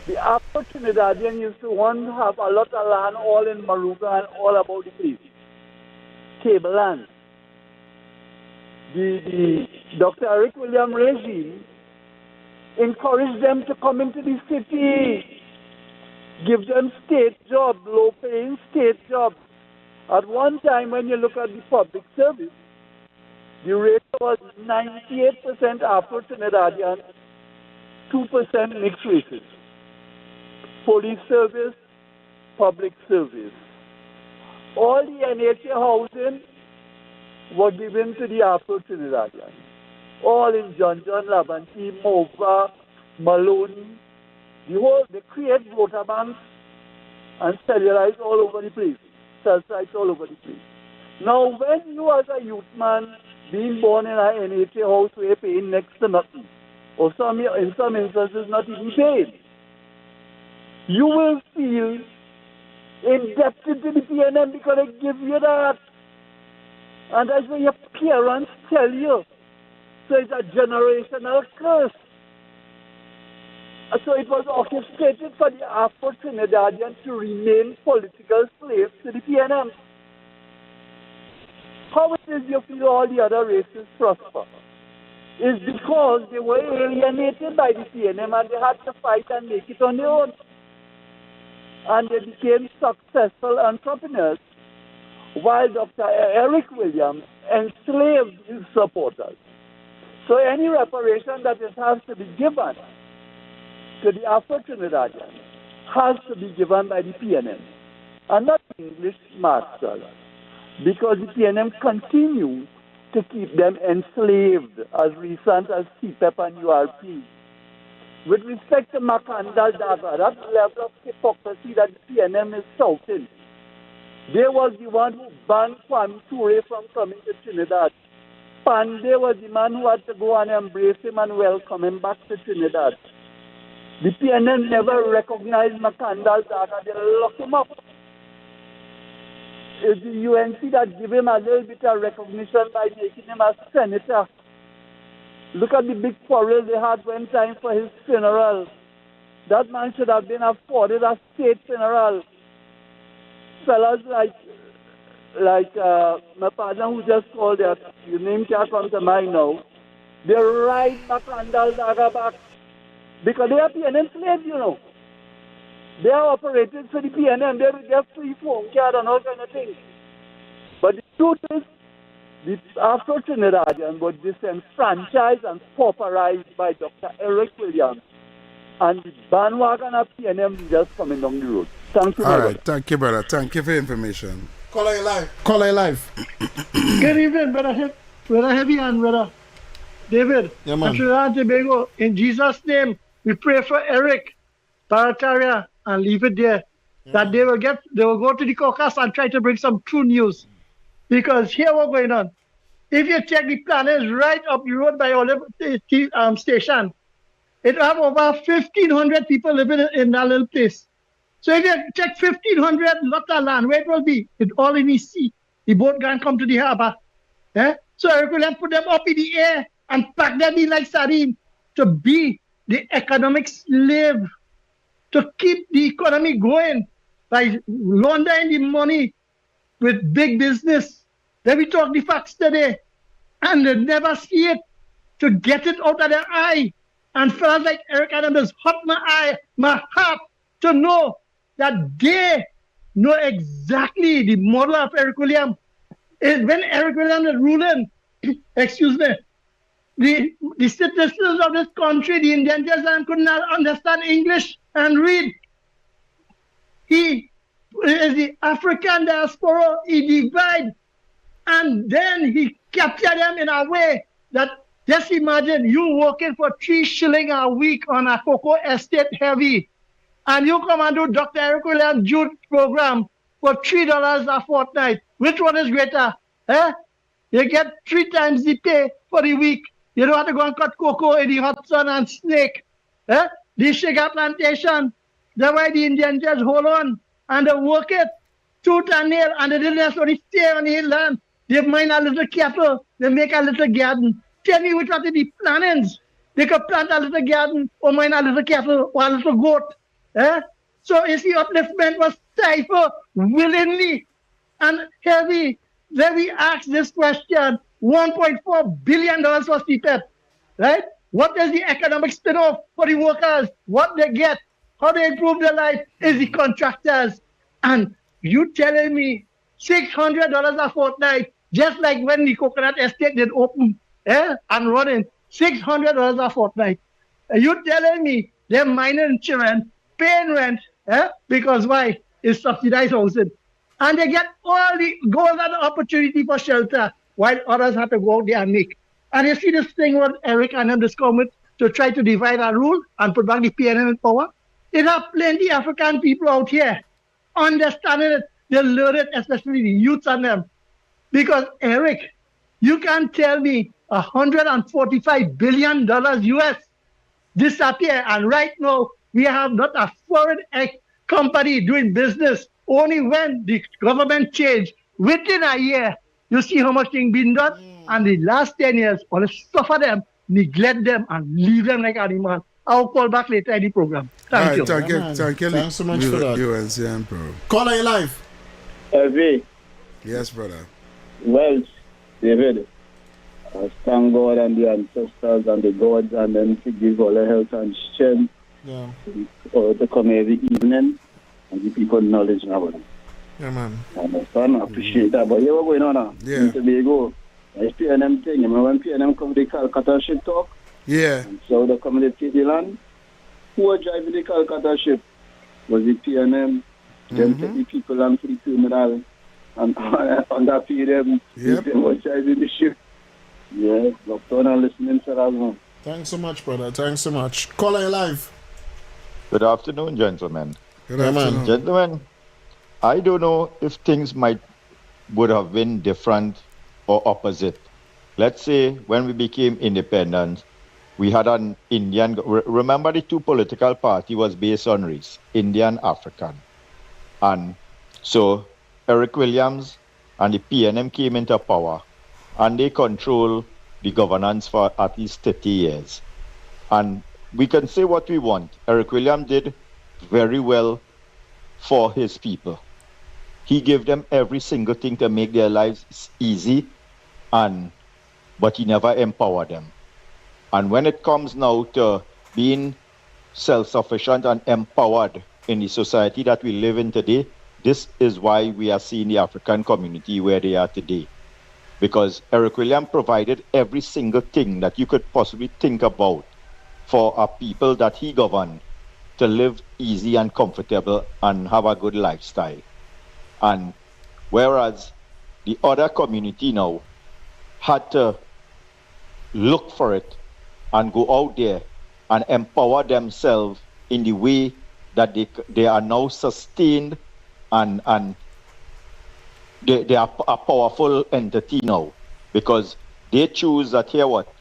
The Afro-Trinidadian used to want to have a lot of land all in Maruga and all about the place. Table land. The Dr. Eric Williams regime encouraged them to come into the city, give them state jobs, low-paying state jobs. At one time, when you look at the public service, the rate was 98% Afro-Trinidadian, 2% mixed races. Police service, public service. All the NHA housing were given to the Afro-Trinidadians. All in John Labanti, Mova, Maloney. They create voter banks and cellulite all over the place. Cell sites all over the place. Now, when you as a youth man being born in an NHA house where you're paying next to nothing, or in some instances not even paid, you will feel indebted to the PNM because they give you that. And that's what your parents tell you. So it's a generational curse. So it was orchestrated for the Afro-Trinidadians to remain political slaves to the PNM. How it is you feel all the other races prosper? Is because they were alienated by the PNM and they had to fight and make it on their own. And they became successful entrepreneurs, while Dr. Eric Williams enslaved his supporters. So any reparation that it has to be given to the Afro-Trinidadians has to be given by the PNM and not English masters, because the PNM continue to keep them enslaved as recent as CPEP and URP. With respect to Macandal Daga, that level of hypocrisy that the PNM is shouting, they was the one who banned Kwame Ture from coming to Trinidad. Pandey was the man who had to go and embrace him and welcome him back to Trinidad. The PNM never recognized Macandal Daga. They locked him up. It's the UNC that gave him a little bit of recognition by making him a senator. Look at the big quarrel they had one time for his funeral. That man should have been afforded a state funeral. Fellas like my partner who just called that, your name can't come to mind now. They ride Macandal Daga back because they are PNM slaves, you know. They are operated for the PNM. They will get free phone card and all kind of things. But the truth is, the Afro-Trinidadian was disenfranchised and pauperized by Dr. Eric Williams. And the bandwagon of PNM just coming down the road. Thank you, All my right. brother. Thank you, brother. Thank you for the information. Call her live. Call her live. Good evening, brother Heavy and brother David. Yeah, man. And Trinidad and Tobago. In Jesus' name, we pray for Eric Barataria and leave it there. That they will go to the caucus and try to bring some true news. Because here what's going on. If you check the planners right up the road by Olive station, it have over 1,500 people living in that little place. So if you check 1,500 lot of land, where it will be? It all in the sea. The boat can come to the harbor. So Eric will put them up in the air and pack them in like sardine to be the economic slave, to keep the economy going by laundering the money with big business. Then we talk the facts today, and they never see it to get it out of their eye. And fellas like Eric Adams hot my heart to know that they know exactly the model of Eric Williams. When Eric Williams was ruling, excuse me, the citizens of this country, the Indians, could not understand English and read. He is the African diaspora, he divided, and then he captured them in a way that, just imagine you working for 3 shillings a week on a cocoa estate heavy, and you come and do Dr. Eric Williams' Jude program for $3 a fortnight. Which one is greater? You get 3 times the pay for the week. You don't have to go and cut cocoa in the hot sun and snake. The sugar plantation, that's why the Indians just hold on and they work it tooth and nail, and they didn't necessarily stay on the land. They mine a little cattle, they make a little garden. Tell me which one of the plannings. They could plant a little garden or mine a little cattle or a little goat. So if the upliftment was stifled willingly and heavy, then we ask this question, $1.4 billion was spent, right? What is the economic spin-off for the workers? What they get? How they improve their life is the contractors. And you telling me $600 a fortnight, just like when the coconut estate did open and running, $600 a fortnight. You telling me they're mining children, paying rent, because why? It's subsidized housing. And they get all the golden opportunity for shelter, while others have to go out there and make. And you see this thing what Eric and him discovered to try to divide and rule and put back the PNM in power. There are plenty of African people out here understanding it. They learn it, especially the youth and them. Because Eric, you can't tell me $145 billion US disappear, and right now we have not a foreign company doing business. Only when the government changed within a year, you see how much thing been done. And the last 10 years, only suffer them, neglect them, and leave them like animals. I'll call back later in the program. Thank you. Thank you. Thanks so much for that. UNCM Pro. Call her live. Heavy. Yes, brother. Welch, David. Thank God and the ancestors and the gods and them to give all the health and strength to come every evening and give people knowledge about it. Yeah, man. I understand, I appreciate that. But here what's going on now? In Tobago, it's PNM thing. You remember when PNM come to the Calcutta ship talk? Yeah. And so they come to take the land. Who was driving the Calcutta ship? Was it PNM? Them take the people and for the terminal. And on that period, they were driving the ship. Yeah, locked on and listening to that one. Thanks so much, brother. Thanks so much. Call her live. Good afternoon, gentlemen. Good afternoon. Gentlemen, I don't know if things would have been different or opposite. Let's say when we became independent, we had an Indian. Remember, the 2 political party was based on race, Indian, African, and so Eric Williams and the PNM came into power, and they control the governance for at least 30 years. And we can say what we want. Eric William did very well for his people. He gave them every single thing to make their lives easy, but he never empowered them. And when it comes now to being self-sufficient and empowered in the society that we live in today, this is why we are seeing the African community where they are today. Because Eric William provided every single thing that you could possibly think about for a people that he governed to live easy and comfortable and have a good lifestyle. And whereas the other community now had to look for it and go out there and empower themselves in the way that they are now sustained and they are a powerful entity now, because they choose that, here what,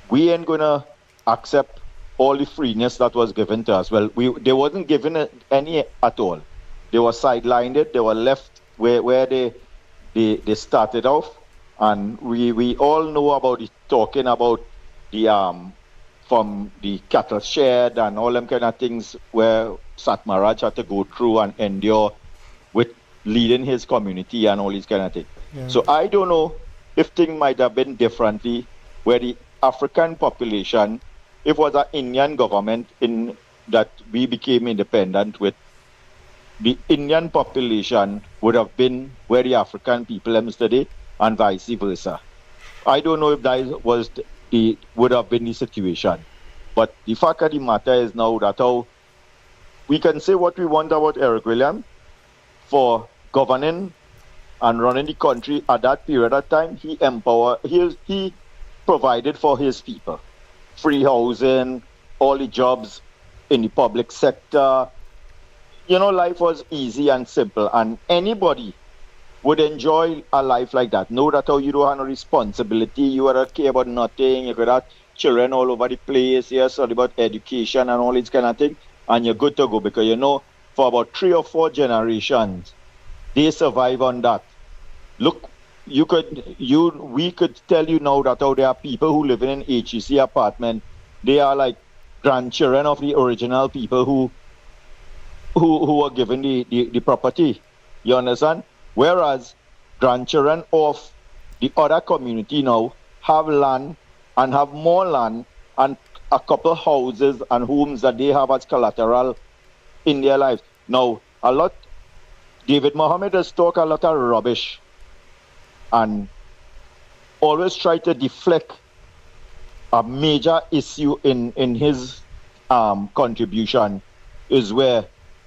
we ain't gonna accept all the freeness that was given to us. Well, they wasn't given any at all. They were sidelined, they were left where they started off. And we all know about it, talking about the from the cattle shed and all them kind of things where Satmaraj had to go through and endure with leading his community and all these kind of things. Yeah. So I don't know if things might have been differently where the African population, if it was an Indian government in that we became independent with, the Indian population would have been where the African people are today, and vice versa. I don't know if that would have been the situation. But the fact of the matter is now that how we can say what we want about Eric William for governing and running the country at that period of time. He provided for his people. Free housing, all the jobs in the public sector. You know, life was easy and simple, and anybody would enjoy a life like that. Know that how you don't have no responsibility, you don't care about nothing, you could have children all over the place, yes, all about education and all this kind of thing, and you're good to go, because you know, for about 3 or 4 generations, they survive on that. Look, we could tell you now that how there are people who live in an HEC apartment, they are like grandchildren of the original people who were given the property. You understand? Whereas grandchildren of the other community now have land and have more land and a couple houses and homes that they have as collateral in their lives. Now, David Mohammed has talked a lot of rubbish and always try to deflect a major issue in his contribution is where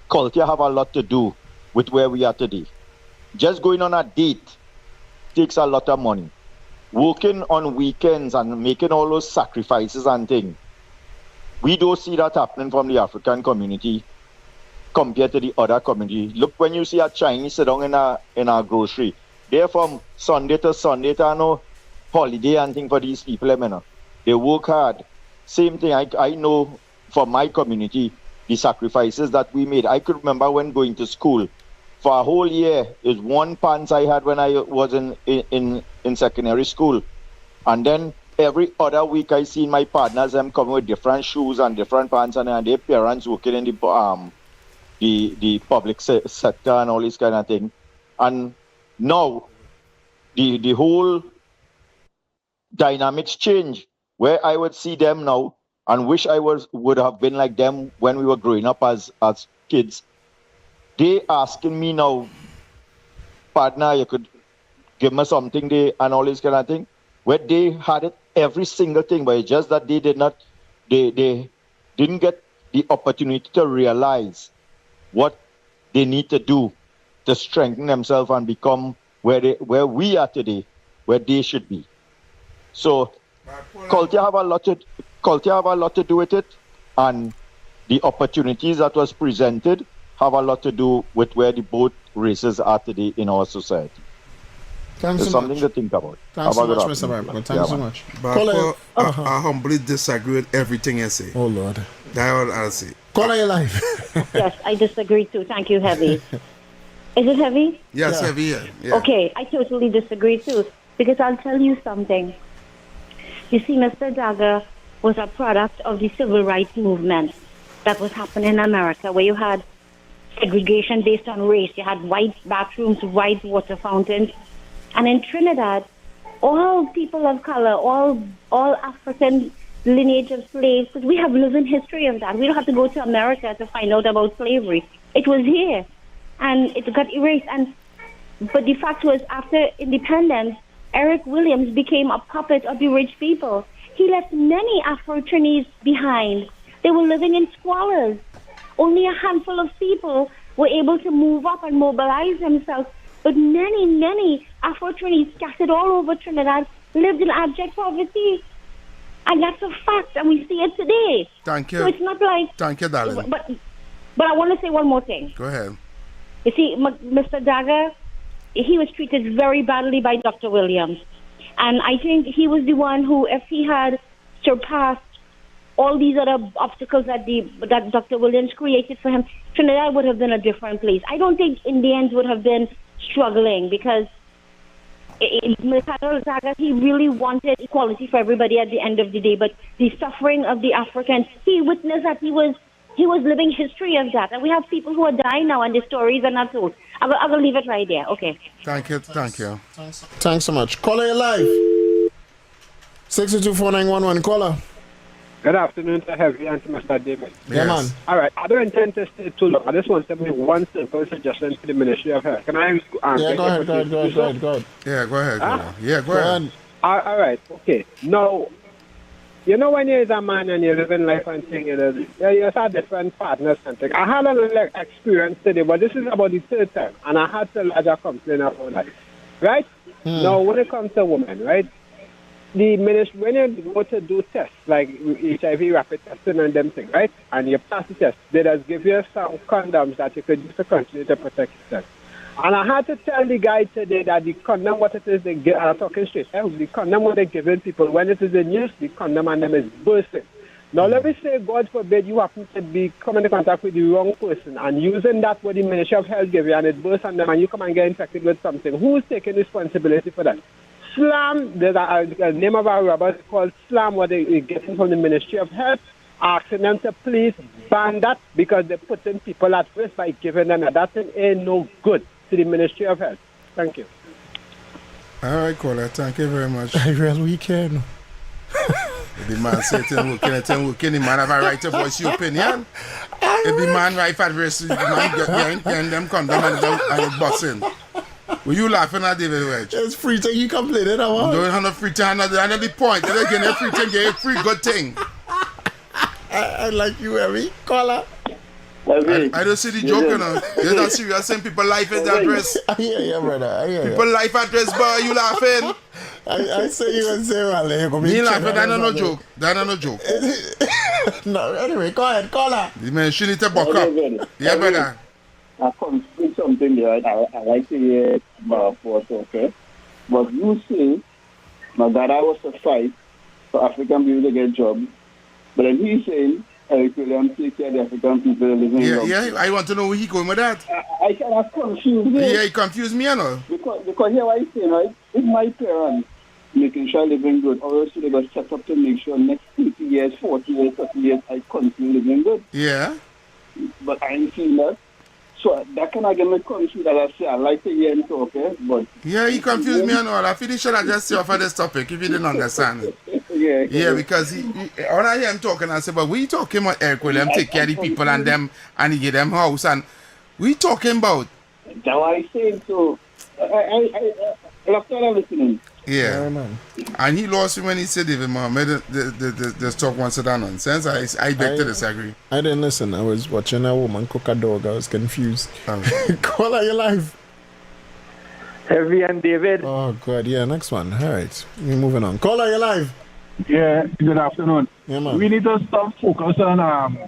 culture have a lot to do with where we are today. Just going on a date takes a lot of money. Working on weekends and making all those sacrifices and things, we don't see that happening from the African community compared to the other community. Look, when you see a Chinese sit down in a grocery, they're from Sunday to Sunday to no holiday and thing for these people. You know. They work hard. Same thing, I know for my community, the sacrifices that we made. I could remember when going to school, for a whole year, is one pants I had when I was in secondary school. And then every other week I see my partners them coming with different shoes and different pants, and their parents working in the public sector and all this kind of thing. And now the whole dynamics change, where I would see them now and wish I would have been like them when we were growing up as kids. They asking me now, partner, you could give me something there and all this kind of thing. Where they had it every single thing, but it's just that they didn't get the opportunity to realize what they need to do to strengthen themselves and become where we are today, where they should be. So culture have a lot to do with it, and the opportunities that was presented have a lot to do with where the both races are today in our society. Thanks so something much. To think about. Thanks so much, Mr. Barber. Thanks so much. But I humbly disagree with everything you say. Oh, Lord. That's what I'll say. Caller, your life. Yes, I disagree too. Thank you, Heavy. Is it Heavy? Yes, yeah. Heavy, yeah. Okay, I totally disagree too. Because I'll tell you something. You see, Mr. Dagger was a product of the civil rights movement that was happening in America, where you had segregation based on race. You had white bathrooms, white water fountains. And in Trinidad, all people of color, all African lineage of slaves, because we have living history of that. We don't have to go to America to find out about slavery. It was here, and it got erased. But the fact was, after independence, Eric Williams became a puppet of the rich people. He left many Afro-Trinis behind. They were living in squalors. Only a handful of people were able to move up and mobilize themselves. But many, many Afro-Trinis scattered all over Trinidad lived in abject poverty. And that's a fact, and we see it today. Thank you. So it's not like... Thank you, darling. But I want to say one more thing. Go ahead. You see, Mr. Dagger, he was treated very badly by Dr. Williams. And I think he was the one who, if he had surpassed all these other obstacles that Dr. Williams created for him, Trinidad would have been a different place. I don't think Indians would have been struggling because Mr. Dagger, he really wanted equality for everybody at the end of the day. But the suffering of the Africans, he witnessed that he was living history of that. And we have people who are dying now and the stories are not told. I will leave it right there. Okay. Thank you. Thanks so much. Caller, you're live. 6224911. Caller. Good afternoon to Heavy and to Mr. David. Yeah, man. All right. I don't intend to stay too long. I just want to make one simple suggestion to the Ministry of Health. Can I? Yeah, go ahead. Yeah, go ahead. Huh? Yeah, go ahead. All right. Okay. Now, you know when you're a man and you're living life and thing, you have different partners and things. I had a little experience today, but this is about the third time, and I had to lodge a complaint about life. Right? Now, when it comes to women, right? The ministry, when you go to do tests, like HIV rapid testing and them things, right? And you pass the test, they just give you some condoms that you could use to continue to protect yourself. And I had to tell the guy today that the condom, what it is they give, and I'm talking straight, the condom what they're giving people, when it is in use, the condom and them is bursting. Now let me say, God forbid, you happen to be coming in contact with the wrong person and using that what the Ministry of Health give you and it bursts on them and you come and get infected with something. Who's taking responsibility for that? Slam, there's a name of our rubber called Slam, what they're getting from the Ministry of Health, asking them to please ban that because they're putting people at risk by giving them that. That thing ain't no good to the Ministry of Health. Thank you. All right, caller. Thank you very much. I really can. The man said to him, the man have a right to voice your opinion. If the man right at risk, the man get them condom and busting. Were you laughing at David Welch? It's free thing you complaining about. Don't have no free thing. Another the point. They're getting a free thing, get a free good thing. I like you, Harry. Caller. I don't see the joke, you know. You're not serious saying people life is at risk. I hear you, brother. I hear you. People life at risk, boy. You laughing? I say you and say, well, you're me laughing. That's not no joke. That's not no joke. No, anyway, go ahead, caller. The man should need to buck up. Yeah, brother. I come speak something there. I like to hear about what, okay? But you say, my dad was a fight for African people to get jobs. But then he's saying, Eric Williams take care of the African people living in Yeah, I want to know where he going with that. I cannot confuse me. Yeah, he confused me, you know. Because here what he's saying, right? If my parents making sure I living good, or else they got set up to make sure next 50 years, 40 years, 30 years, I continue living good. Yeah. But I ain't seen that. So that can I get me confused that I say I like to hear him talk, but yeah, he confused me and all. I feel he should have just say off of this topic if he didn't understand it. Yeah, because when I hear him talking, I say, but we talking about Eric Williams take care of the people and them and he give them house and we talking about. That's what I saying. So I love to listening. Yeah, man. And he lost when he said David Mohammed this talk once that nonsense. I beg to disagree. I didn't listen. I was watching a woman cook a dog. I was confused. Call out your live. Heavy and David. Oh God, yeah. Next one. All right, we're moving on. Call out your live. Yeah. Good afternoon. Yeah, man. We need to stop focus on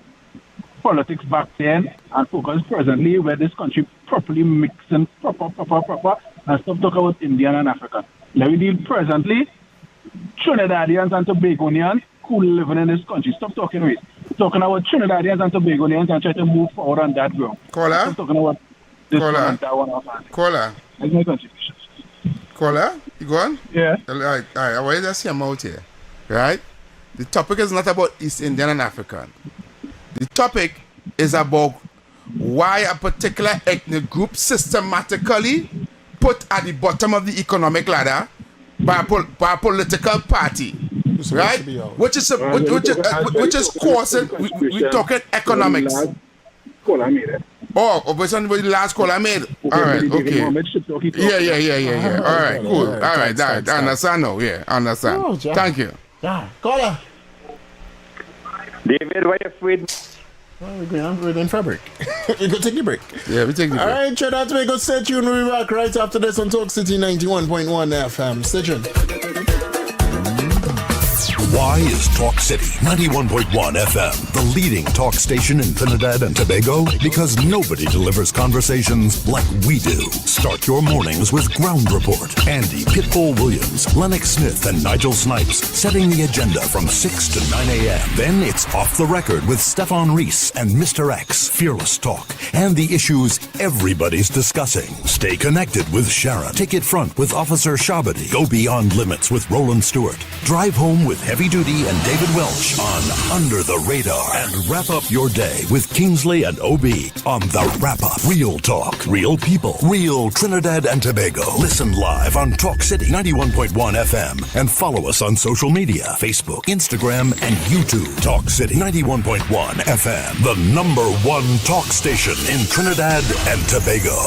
politics back then and focus presently where this country properly mixing proper and stop talking about Indian and African. Let me deal presently Trinidadians and Tobagonians who living in this country. Stop talking with. Talking about Trinidadians and Tobagonians and try to move forward on that ground. Caller? Stop talking about this one and that one. Caller? That's my contribution. Caller? You go on? Yeah. All right. I want to see him out here. Right? The topic is not about East Indian and African. The topic is about why a particular ethnic group systematically put at the bottom of the economic ladder by a political party, right? Which is causing. We're talking economics. Oh, which one was the last call I made? All right, okay. Yeah. All right, cool. All right, I understand now. Yeah, I understand. Oh, Jack. Thank you. Yeah, caller. David, why you afraid? Well, we're going for a break. We go take a break. Yeah, we take the break. All right, Trinidad and Tobago, stay tuned. We'll be back right after this on Talk City 91.1 FM. Stay tuned. Why is Talk City 91.1 FM the leading talk station in Trinidad and Tobago? Because nobody delivers conversations like we do. Start your mornings with Ground Report. Andy Pitbull Williams, Lennox Smith, and Nigel Snipes setting the agenda from 6 to 9 a.m. Then it's Off the Record with Stefan Reese and Mr. X, Fearless Talk, and the issues everybody's discussing. Stay connected with Sharon. Take it front with Officer Shabadi. Go beyond limits with Roland Stewart. Drive home with Heavy Duty and David Welch on Under the Radar. And wrap up your day with Kingsley and OB on The Wrap Up. Real talk, real people, real Trinidad and Tobago. Listen live on Talk City 91.1 FM and follow us on social media, Facebook, Instagram, and YouTube. Talk City 91.1 FM, the #1 talk station in Trinidad and Tobago.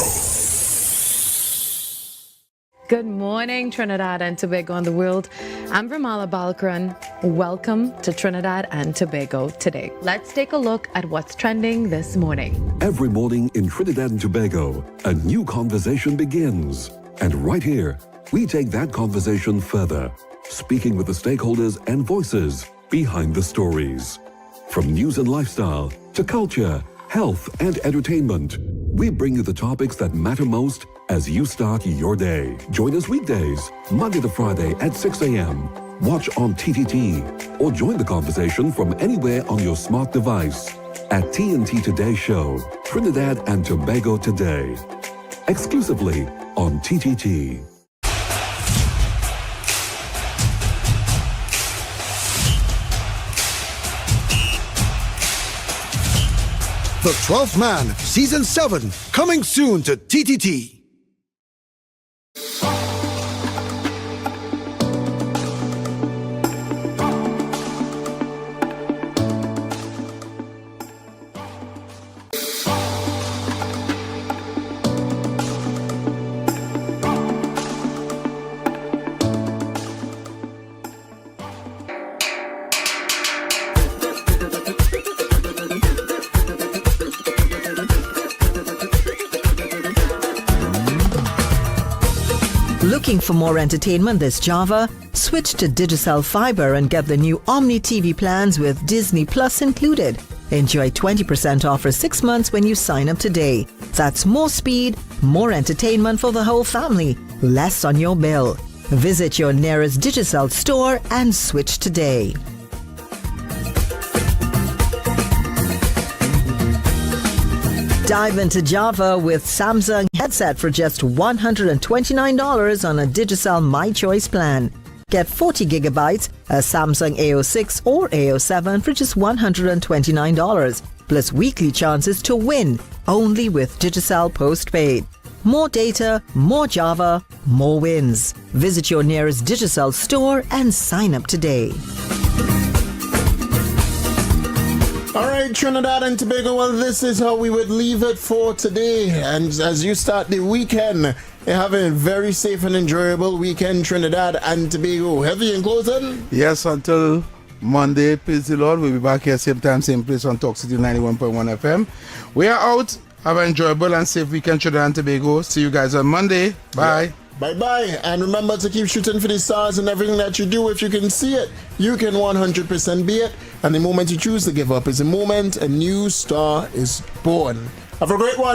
Good morning, Trinidad and Tobago and the world. I'm Vermala Balkaran. Welcome to Trinidad and Tobago today. Let's take a look at what's trending this morning. Every morning in Trinidad and Tobago, a new conversation begins. And right here, we take that conversation further, speaking with the stakeholders and voices behind the stories. From news and lifestyle to culture, health and entertainment, we bring you the topics that matter most as you start your day. Join us weekdays, Monday to Friday at 6 a.m. Watch on TTT or join the conversation from anywhere on your smart device at TNT Today Show, Trinidad and Tobago Today. Exclusively on TTT. The 12th Man, Season 7, coming soon to TTT. Looking for more entertainment this Java? Switch to Digicel Fiber and get the new Omni TV plans with Disney Plus included. Enjoy 20% off for 6 months when you sign up today. That's more speed, more entertainment for the whole family, less on your bill. Visit your nearest Digicel store and switch today. Dive into Java with Samsung headset for just $129 on a Digicel My Choice plan. Get 40 gigabytes, a Samsung A06 or A07 for just $129, plus weekly chances to win, only with Digicel Postpaid. More data, more Java, more wins. Visit your nearest Digicel store and sign up today. All right, Trinidad and Tobago, well, this is how we would leave it for today. And as you start the weekend, have a very safe and enjoyable weekend, Trinidad and Tobago. Heavy in closing? Yes, until Monday, praise the Lord. We'll be back here same time, same place on Talk City 91.1 FM. We are out. Have an enjoyable and safe weekend, Trinidad and Tobago. See you guys on Monday. Bye. Yeah. Bye-bye. And remember to keep shooting for the stars and everything that you do. If you can see it, you can 100% be it. And the moment you choose to give up is the moment a new star is born. Have a great one.